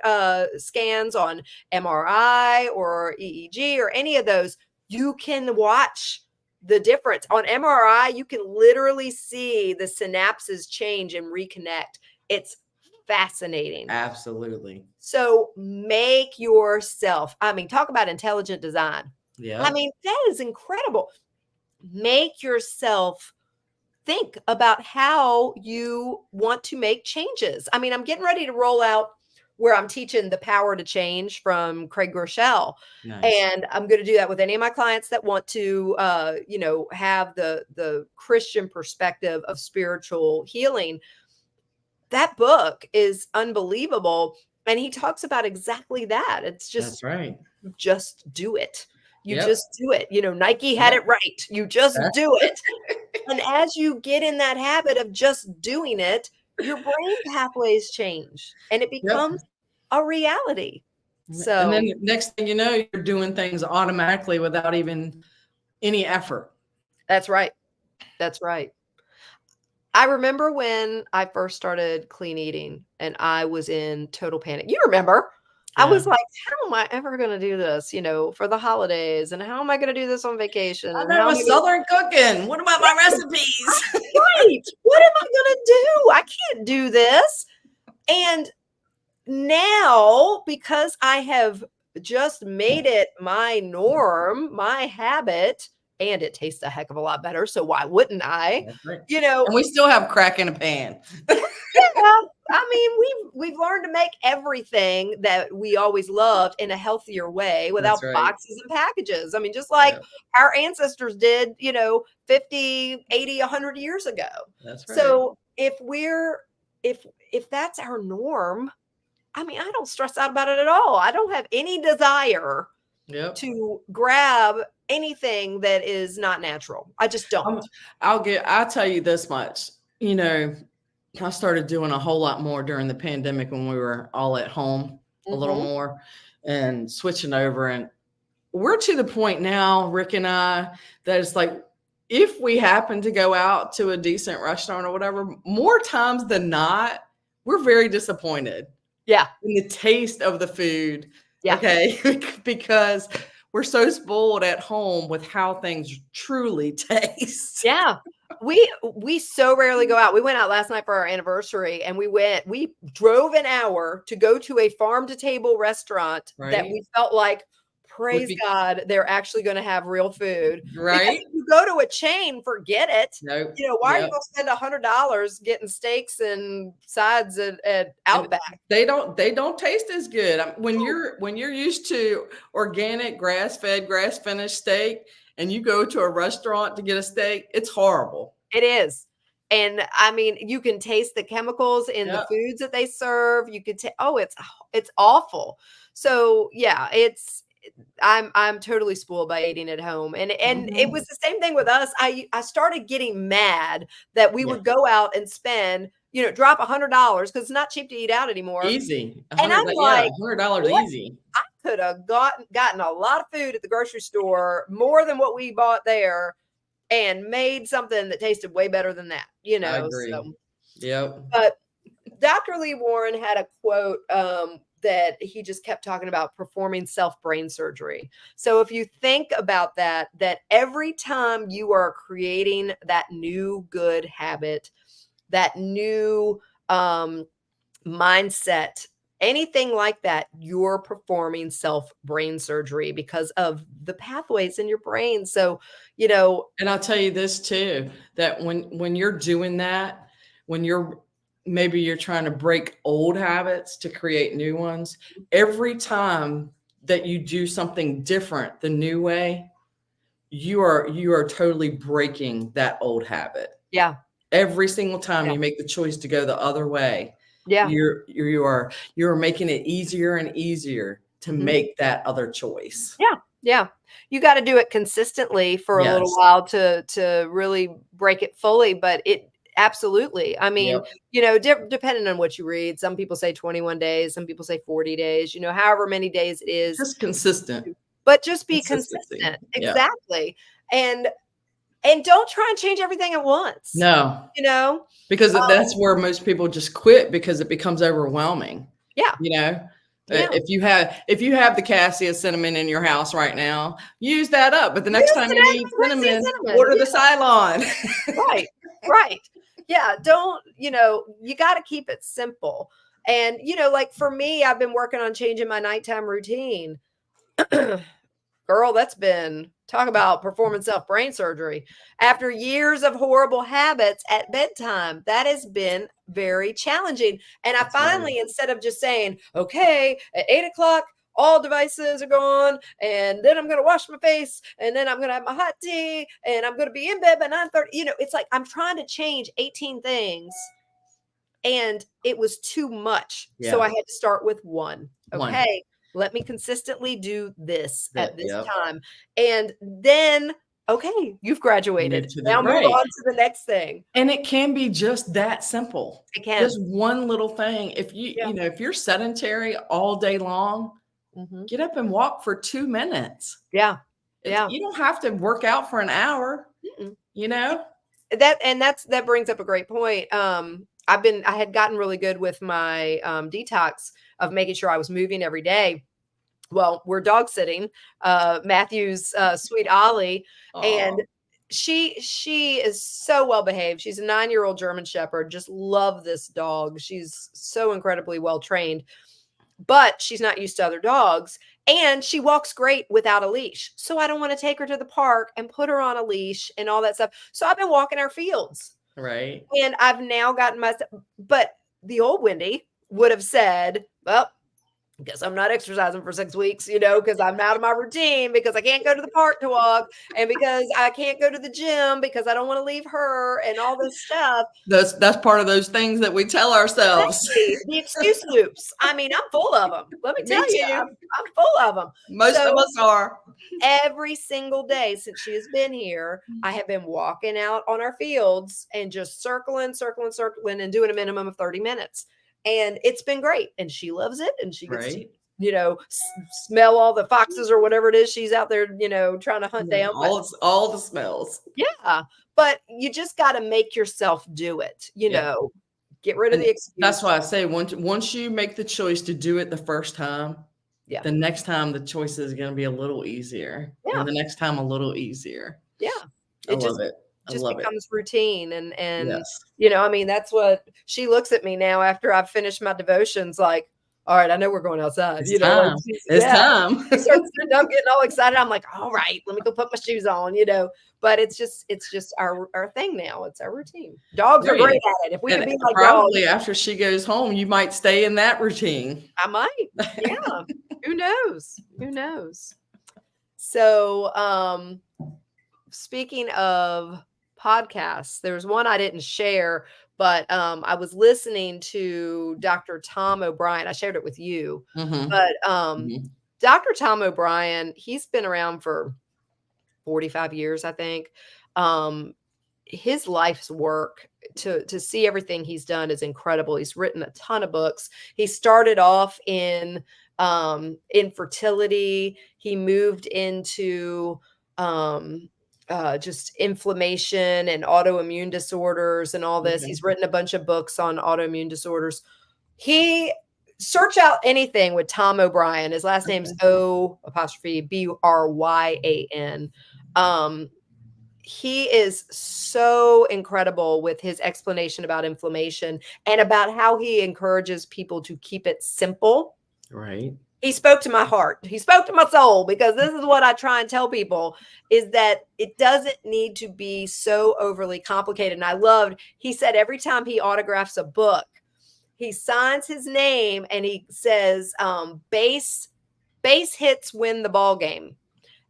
scans on MRI or EEG or any of those, you can watch the difference. On MRI, you can literally see the synapses change and reconnect. It's fascinating. Absolutely. So make yourself, I mean, talk about intelligent design. Yeah. I mean, that is incredible. Make yourself think about how you want to make changes. I mean, I'm getting ready to roll out where I'm teaching The Power to Change from Craig Groeschel. Nice. And I'm going to do that with any of my clients that want to, you know, have the Christian perspective of spiritual healing. That book is unbelievable. And he talks about exactly that. It's just, that's right. Just do it. You just do it. You know, Nike had it right. You just do it. And as you get in that habit of just doing it, your brain pathways change and it becomes a reality. So, and then the next thing you know, you're doing things automatically without even any effort. That's right. That's right. I remember when I first started clean eating and I was in total panic. You remember? I was like, how am I ever going to do this, you know, for the holidays? And how am I going to do this on vacation? I know, with Southern cooking. What about my recipes? Right. What am I going to do? I can't do this. And now, because I have just made it my norm, my habit, and it tastes a heck of a lot better. So why wouldn't I? Right. You know, and we still have crack in a pan. Yeah, I mean, we've learned to make everything that we always loved in a healthier way without boxes and packages. I mean, just like our ancestors did, you know, 50, 80, 100 years ago. That's right. So if that's our norm, I mean, I don't stress out about it at all. I don't have any desire to grab anything that is not natural. I just don't. I'll tell you this much, you know, I started doing a whole lot more during the pandemic when we were all at home a little more and switching over. And we're to the point now, Rick and I, that it's like, if we happen to go out to a decent restaurant or whatever, more times than not, we're very disappointed. Yeah. In the taste of the food. Yeah. Okay. Because we're so spoiled at home with how things truly taste. Yeah. We so rarely go out. We went out last night for our anniversary and we drove an hour to go to a farm to table restaurant that we felt like, praise God, they're actually going to have real food. Right. Because if you go to a chain, forget it. Nope. You know, why are you going to spend $100 getting steaks and sides at Outback? They don't taste as good. When you're used to organic, grass-fed, grass-finished steak, and you go to a restaurant to get a steak, it's horrible. It is. And I mean, you can taste the chemicals in the foods that they serve. You could it's awful. So yeah, I'm totally spoiled by eating at home. And it was the same thing with us. I started getting mad that we would go out and spend, you know, drop $100 because it's not cheap to eat out anymore. Easy. And I'm like, $100 easy. I could have gotten a lot of food at the grocery store, more than what we bought there, and made something that tasted way better than that, you know. I agree. So, yep. But Dr. Lee Warren had a quote that he just kept talking about performing self-brain surgery. So if you think about that every time you are creating that new good habit, that new mindset, anything like that, you're performing self-brain surgery because of the pathways in your brain. So, And I'll tell you this too, that when you're doing that, when maybe you're trying to break old habits to create new ones, every time that you do something different the new way, you are totally breaking that old habit. yeah, Every single time yeah, you make the choice to go the other way, yeah. you're making it easier and easier to Mhm. make that other choice. Yeah, yeah. You got to do it consistently for a little Yes. while to really break it fully, but it absolutely. I mean, Yep. depending on what you read, some people say 21 days, some people say 40 days, however many days it is, Just consistent but just be consistency. consistent. Yeah. Exactly. And don't try and change everything at once. No, You know? because that's where most people just quit because it becomes overwhelming. Yeah. You know, Yeah. if you have the cassia cinnamon in your house right now, use that up. But the next Use time the you need daggone Gracie cinnamon, cinnamon. order the Cylon. Right. Right. Yeah. Don't, you got to keep it simple. And, like for me, I've been working on changing my nighttime routine. Girl, that's been talk about performance self-brain surgery. After years of horrible habits at bedtime, that has been very challenging. And I That's right. finally, instead of just saying, okay, at 8 o'clock, all devices are gone, and then I'm gonna wash my face, and then I'm gonna have my hot tea, and I'm gonna be in bed by 9:30. It's like I'm trying to change 18 things, and it was too much. So I Yeah. had to start with one. One. Okay, let me consistently do this at That, this yep. time. And then, okay, you've Move graduated. to the Now move right. on to the next thing. And it can be just that simple. I can. Just one little thing. If Yeah. if you're sedentary all day long, Mhm. get up and walk for 2 minutes. Yeah. Yeah. You don't have to work out for an hour, Mm-mm. you know? That brings up a great point. I had gotten really good with my detox of making sure I was moving every day. Well, we're dog sitting, Matthew's sweet Ollie, and Aw, she is so well behaved. She's a 9-year-old German Shepherd. Just love this dog. She's so incredibly well trained, but she's not used to other dogs. And she walks great without a leash. So I don't want to take her to the park and put her on a leash and all that stuff. So I've been walking our fields. right? And I've now gotten but the old Wendy would have said, well, guess I'm not exercising for 6 weeks, because I'm out of my routine, because I can't go to the park to walk, and because I can't go to the gym because I don't want to leave her and all this stuff. That's part of those things that we tell ourselves. Exactly. The excuse loops. I mean, I'm full of them. Let me Me tell you, too. I'm full of them. Most of So us are. every single day since she has been here, I have been walking out on our fields and just circling, circling, circling, and doing a minimum of 30 minutes. And it's been great. And she loves it. And she gets to, Right? smell all the foxes or whatever it is she's out there, trying to hunt Yeah, down. But all the smells. yeah, but you just got to make yourself do it, Yep. get rid of And the excuse. that's why I say once you make the choice to do it the first time, Yeah. the next time the choice is going to be a little easier. Yeah. And the next time a little easier. Yeah. I love it. I Just love it. becomes routine. And Yes. I mean, that's what she looks at me now after I've finished my devotions, like, all right, I know we're going outside. It's time. It's time. She starts sitting up, getting all excited. I'm like, all right, let me go put my shoes on, But it's just our thing now. It's our routine. Dogs are Right. great at it. If we And could be like probably dogs, after she goes home, you might stay in that routine. I might. Yeah. Who knows? Who knows? So speaking of podcasts, there's one I didn't share, but I was listening to Dr. Tom O'Brien. I shared it with you. Mhm. But Mhm. Dr. Tom O'Brien, he's been around for 45 years, I think. His life's work to see everything he's done is incredible. He's written a ton of books. He started off in infertility. He moved into just inflammation and autoimmune disorders and all this. Okay. He's written a bunch of books on autoimmune disorders. He search out anything with Tom O'Brien. His last name's O''Bryan. He is so incredible with his explanation about inflammation and about how he encourages people to keep it simple. Right. He spoke to my heart. He spoke to my soul, because this is what I try and tell people, is that it doesn't need to be so overly complicated. And I loved, he said every time he autographs a book, he signs his name and he says, base hits win the ball game.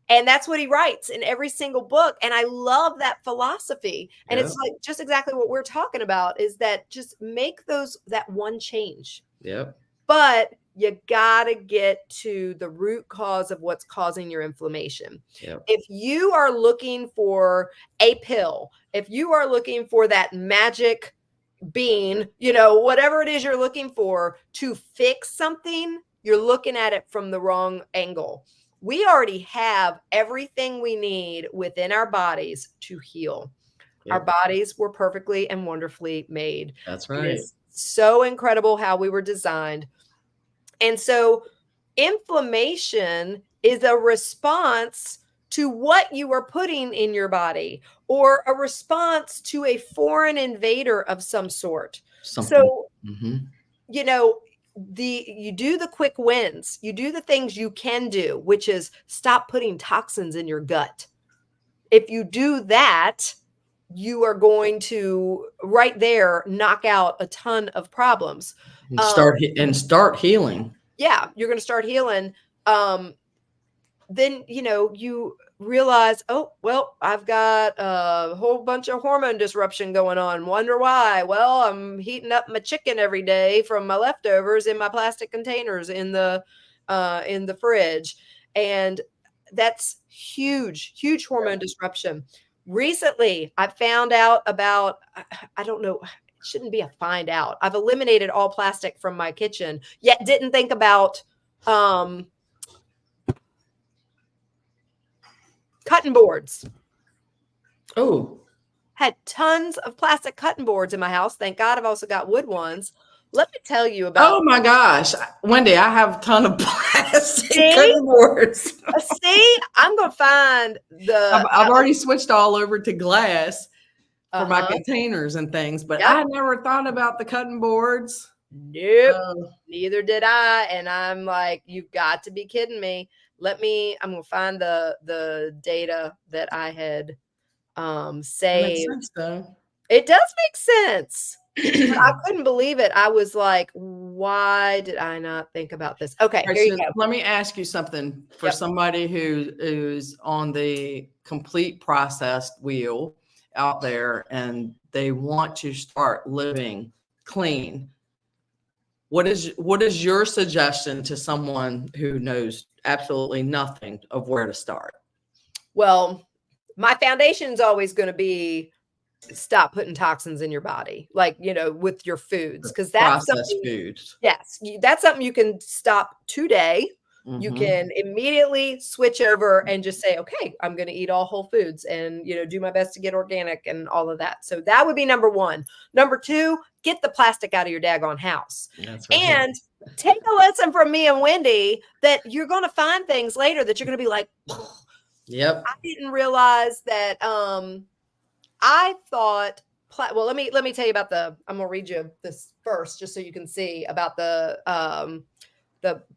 And that's what he writes in every single book. And I love that philosophy. And it's like just exactly what we're talking about, is that just make that one change. Yep. But you got to get to the root cause of what's causing your inflammation. Yep. If you are looking for a pill, if you are looking for that magic bean, whatever it is you're looking for to fix something, you're looking at it from the wrong angle. We already have everything we need within our bodies to heal. Yep. Our bodies were perfectly and wonderfully made. That's right. It is so incredible how we were designed. And so inflammation is a response to what you are putting in your body, or a response to a foreign invader of some sort. So, you do the quick wins. You do the things you can do, which is stop putting toxins in your gut. If you do that, you are going to right there knock out a ton of problems. And start healing. Yeah, you're going to start healing. Then, you realize, oh, well, I've got a whole bunch of hormone disruption going on. Wonder why? Well, I'm heating up my chicken every day from my leftovers in my plastic containers in the fridge. And that's huge hormone disruption. Recently, I found out about, I don't know, it shouldn't be a find out. I've eliminated all plastic from my kitchen, yet didn't think about cutting boards. Oh. Had tons of plastic cutting boards in my house. Thank God I've also got wood ones. Let me tell you about. Oh my gosh, Wendy, I have a ton of plastic cutting boards. See, I'm gonna find I've already switched all over to glass for my containers and things, but I never thought about the cutting boards. Nope, neither did I. And I'm like, you've got to be kidding me. I'm gonna find the data that I had saved. Makes sense, though. It does make sense. I couldn't believe it. I was like, why did I not think about this? Okay, right, here you go. Let me ask you something for somebody who's on the complete processed wheel out there and they want to start living clean. What is your suggestion to someone who knows absolutely nothing of where to start? Well, my foundation is always going to be stop putting toxins in your body, like, with your foods, because that's processed foods. Yes, that's something you can stop today. You can immediately switch over and just say, okay, I'm going to eat all whole foods and, do my best to get organic and all of that. So that would be number one. Number two, get the plastic out of your daggone house. That's right. And take a lesson from me and Wendy that you're going to find things later that you're going to be like, yep, I didn't realize that. I thought, well, let me tell you about I'm going to read you this first, just so you can see about the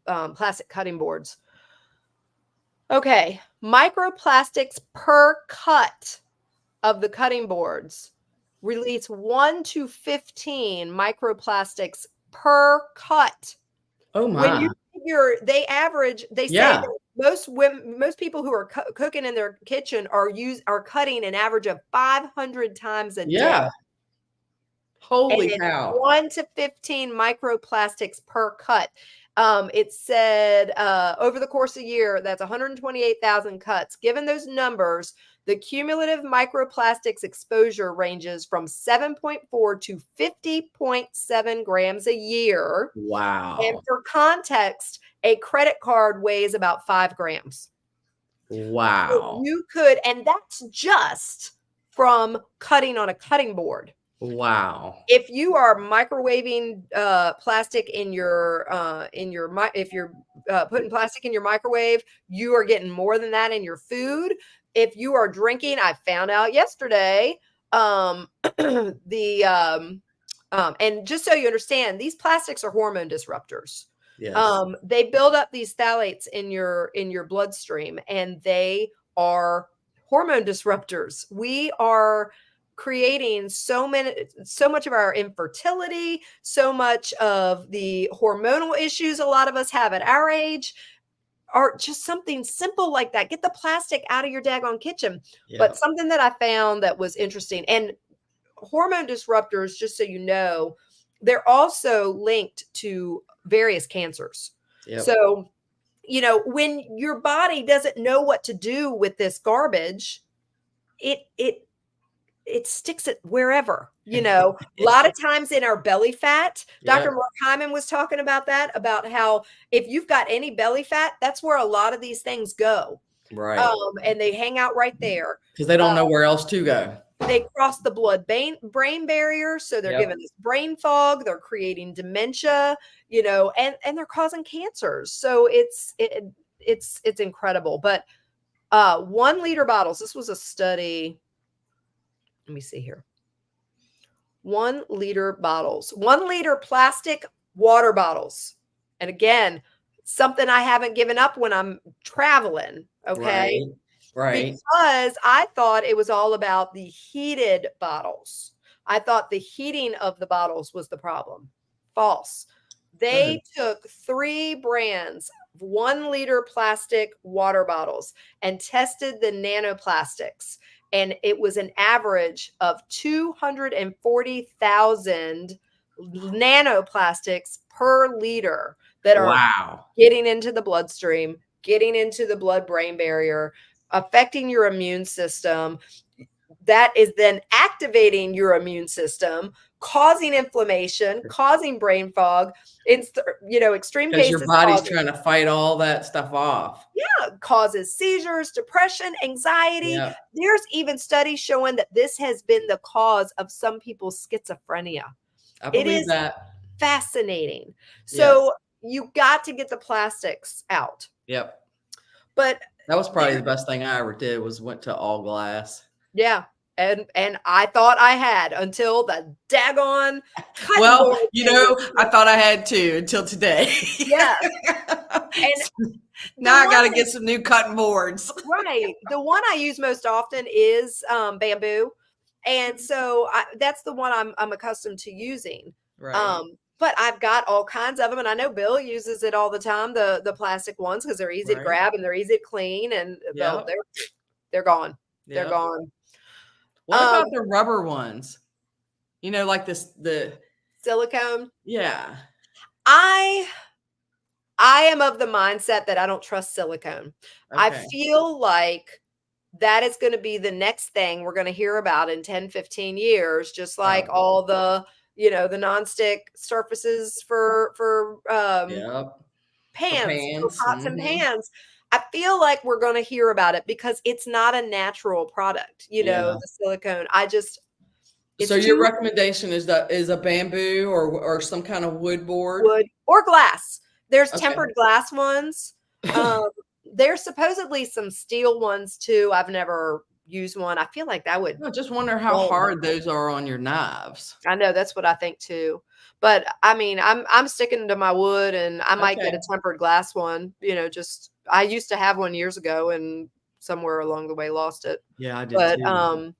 plastic cutting boards. Okay. Microplastics per cut of the cutting boards release 1 to 15 microplastics per cut. Oh my. When you figure they say that most people who are cooking in their kitchen are cutting an average of 500 times a day. Holy cow. 1 to 15 microplastics per cut. It said over the course of a year, that's 128,000 cuts. Given those numbers, the cumulative microplastics exposure ranges from 7.4 to 50.7 grams a year. Wow. And for context, a credit card weighs about 5 grams. Wow. So you could, and that's just from cutting on a cutting board. Wow. If you are microwaving plastic in your if you're putting plastic in your microwave, you are getting more than that in your food. If you are drinking, I found out yesterday, the and just so you understand, these plastics are hormone disruptors. Yes. They build up these phthalates in your bloodstream, and they are hormone disruptors. We are creating so much of our infertility, so much of the hormonal issues a lot of us have at our age are just something simple like that. Get the plastic out of your daggone kitchen. But Yep. something that I found that was interesting, and hormone disruptors, just so you know, they're also linked to various cancers. Yep. So, you know, when your body doesn't know what to do with this garbage, it sticks it wherever, you know. A lot of times in our belly fat, Dr. Yep. Mark Hyman was talking about that, about how if you've got any belly fat, that's where a lot of these things go. Right. And they hang out right there. Because they don't know where else to go. They cross the blood-brain barrier, so they're Yep. giving us brain fog, they're creating dementia, you know, and they're causing cancers. So it's incredible. But 1 liter bottles, this was a study. Let me see here. 1 liter bottles, 1 liter plastic water bottles. And again, something I haven't given up when I'm traveling. Okay. Right. Because I thought it was all about the heated bottles. I thought the heating of the bottles was the problem. False. They took 3 brands of 1 liter plastic water bottles and tested the nanoplastics. And it was an average of 240,000 nanoplastics per liter that are getting into the bloodstream, getting into the blood-brain barrier, affecting your immune system. That is then activating your immune system, causing inflammation, causing brain fog. It's, you know, extreme Because cases. your body's trying to fight all that stuff off. Yeah, causes seizures, depression, anxiety. Yep. There's even studies showing that this has been the cause of some people's schizophrenia. I believe it is that. Fascinating. So you got to get the plastics out. Yep. But that was probably the best thing I ever did, was went to all glass. Yeah. And I thought I had until the daggone cutting Well, board you know, I thought I had too until today. Yeah. And now I got to get some new cutting boards. Right. The one I use most often is bamboo. And so that's the one I'm accustomed to using. Right. But I've got all kinds of them, and I know Bill uses it all the time, the plastic ones, because they're easy to grab and they're easy to clean, and they're gone. They're gone. What about the rubber ones? You know, like the silicone. Yeah. I am of the mindset that I don't trust silicone. Okay. I feel like that is going to be the next thing we're going to hear about in 10, 15 years, just like all the, you know, the nonstick surfaces for pans, for pots and pans. I feel like we're going to hear about it because it's not a natural product, you know, the silicone. So your recommendation is a bamboo or some kind of wood board? Wood or glass. There's tempered glass ones. There's supposedly some steel ones too. I've never used one. I feel like that would. I just wonder how hard those are on your knives. I know, that's what I think too. But I mean, I'm sticking to my wood, and I might get a tempered glass one. You know, just I used to have one years ago, and somewhere along the way lost it. Yeah, I did too.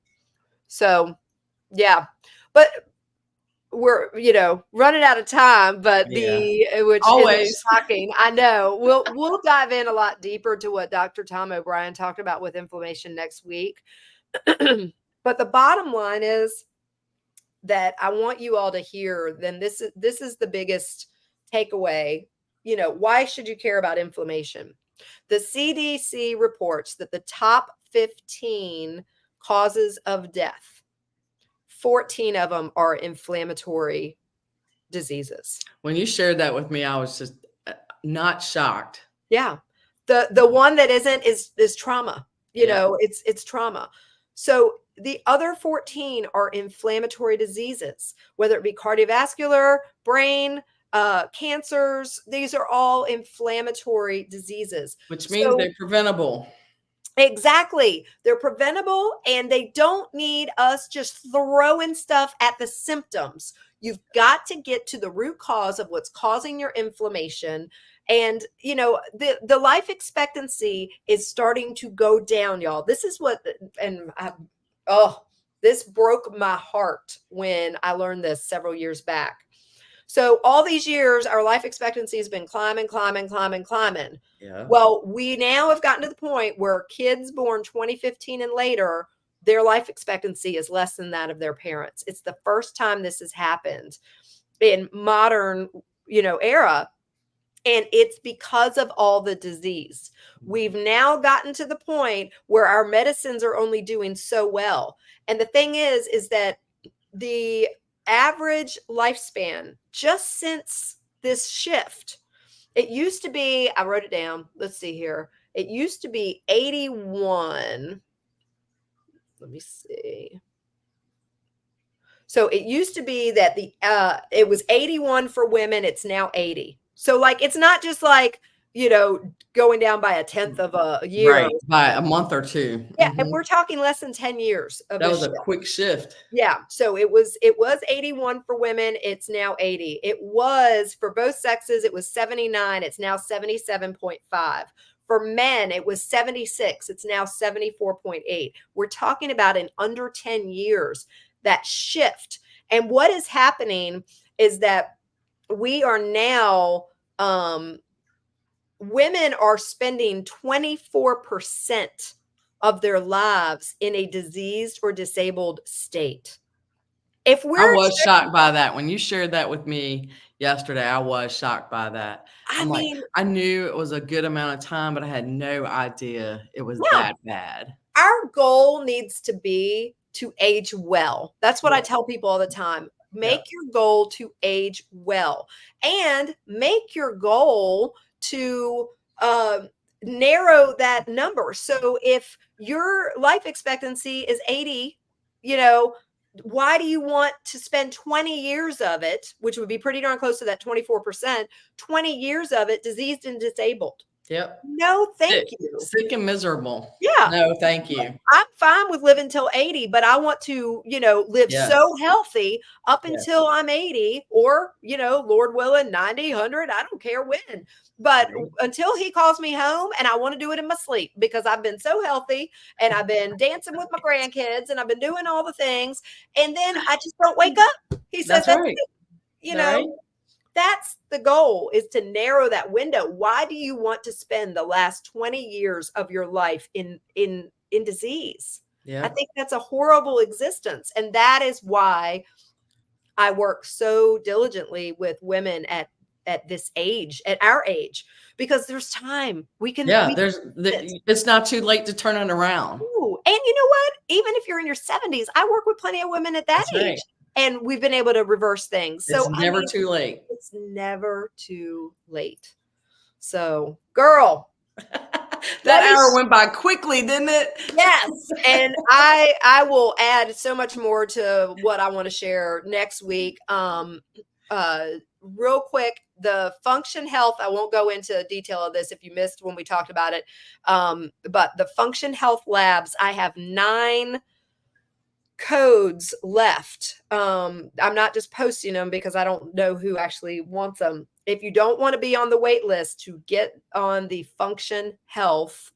So yeah, but we're, you know, running out of time, but which always is shocking. I know. We'll dive in a lot deeper to what Dr. Tom O'Brien talked about with inflammation next week. But the bottom line is that I want you all to hear, then this is the biggest takeaway. You know, why should you care about inflammation? The CDC reports that the top 15 causes of death, 14 of them are inflammatory diseases. When you shared that with me, I was just not shocked. Yeah. The one that isn't is trauma. You know, it's trauma. So the other 14 are inflammatory diseases, whether it be cardiovascular, brain, cancers. These are all inflammatory diseases. Which means So they're preventable. exactly. They're preventable, and they don't need us just throwing stuff at the symptoms. You've got to get to the root cause of what's causing your inflammation. And, the life expectancy is starting to go down, y'all. This is what, this broke my heart when I learned this several years back. So all these years, our life expectancy has been climbing. Yeah. Well, we now have gotten to the point where kids born 2015 and later, their life expectancy is less than that of their parents. It's the first time this has happened in modern, era. And it's because of all the disease. We've now gotten to the point where our medicines are only doing so well. And the thing is that the average lifespan, just since this shift, it used to be, I wrote it down. Let's see here. It used to be 81. Let me see. So it used to be that it was 81 for women. It's now 80. So it's not just going down by a tenth of a year. Right. By a month or two. Yeah. And we're talking less than 10 years of that was shift. a quick shift. Yeah. So it was 81 for women. It's now 80. It was for both sexes. It was 79. It's now 77.5. For men, it was 76. It's now 74.8. We're talking about in under 10 years, that shift. And what is happening is that we are now, women are spending 24% of their lives in a diseased or disabled state. I was shocked by that. When you shared that with me yesterday, I was shocked by that. I knew it was a good amount of time, but I had no idea it was that bad. Our goal needs to be to age well. That's what I tell people all the time. Make your goal to age well, and make your goal to narrow that number. So if your life expectancy is 80, why do you want to spend 20 years of it, which would be pretty darn close to that 24%, 20 years of it diseased and disabled? Yep. No, thank you. Sick and miserable. Yeah. No, thank you. I'm fine with living till 80, but I want to, live so healthy up until I'm 80 or, Lord willing, 90, 100. I don't care when. But until he calls me home, and I want to do it in my sleep because I've been so healthy and I've been dancing with my grandkids and I've been doing all the things. And then I just don't wake up. He says, that's right. That's the goal, is to narrow that window. Why do you want to spend the last 20 years of your life in disease? Yeah. I think that's a horrible existence. And that is why I work so diligently with women at this age, at our age, because there's time. It's not too late to turn it around. Ooh, and you know what? Even if you're in your 70s, I work with plenty of women at that age. Right. And we've been able to reverse things. So it's never too late. It's never too late. So, girl, that hour went by quickly, didn't it? Yes. And I will add so much more to what I want to share next week. Real quick, the Function Health, I won't go into detail of this if you missed when we talked about it. But the Function Health Labs, I have 9 codes left. I'm not just posting them because I don't know who actually wants them. If you don't want to be on the wait list to get on the Function Health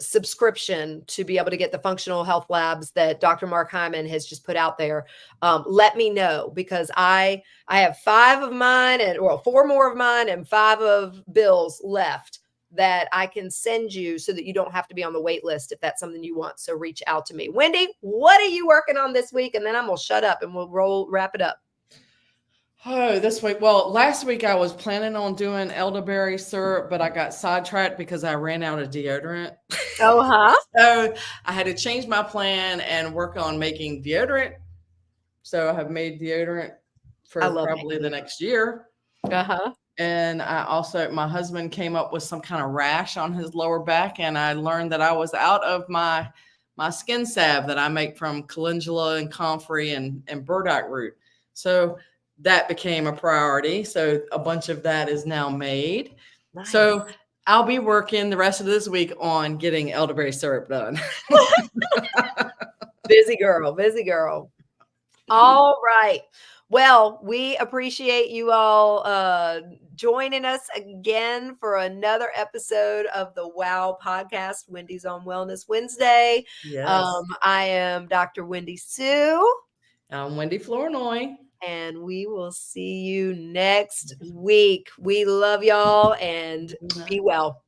subscription to be able to get the functional health labs that Dr. Mark Hyman has just put out there, let me know, because I have 5 of mine, and 4 more of mine and 5 of Bill's left that I can send you so that you don't have to be on the wait list if that's something you want. So reach out to me. Wendy, what are you working on this week? And then I'm going to shut up and we'll wrap it up. Oh, this week. Well, last week I was planning on doing elderberry syrup, but I got sidetracked because I ran out of deodorant. Oh, So I had to change my plan and work on making deodorant. So I have made deodorant for probably the next year. And my husband came up with some kind of rash on his lower back, and I learned that I was out of my my skin salve that I make from calendula and comfrey and burdock root. So that became a priority. So a bunch of that is now made. Nice. So I'll be working the rest of this week on getting elderberry syrup done. Busy girl, busy girl. All right. Well, we appreciate you all joining us again for another episode of the WOW podcast, Wendy's on Wellness Wednesday. Yes. I am Dr. Wendy Sue. I'm Wendy Flournoy. And we will see you next week. We love y'all and be well.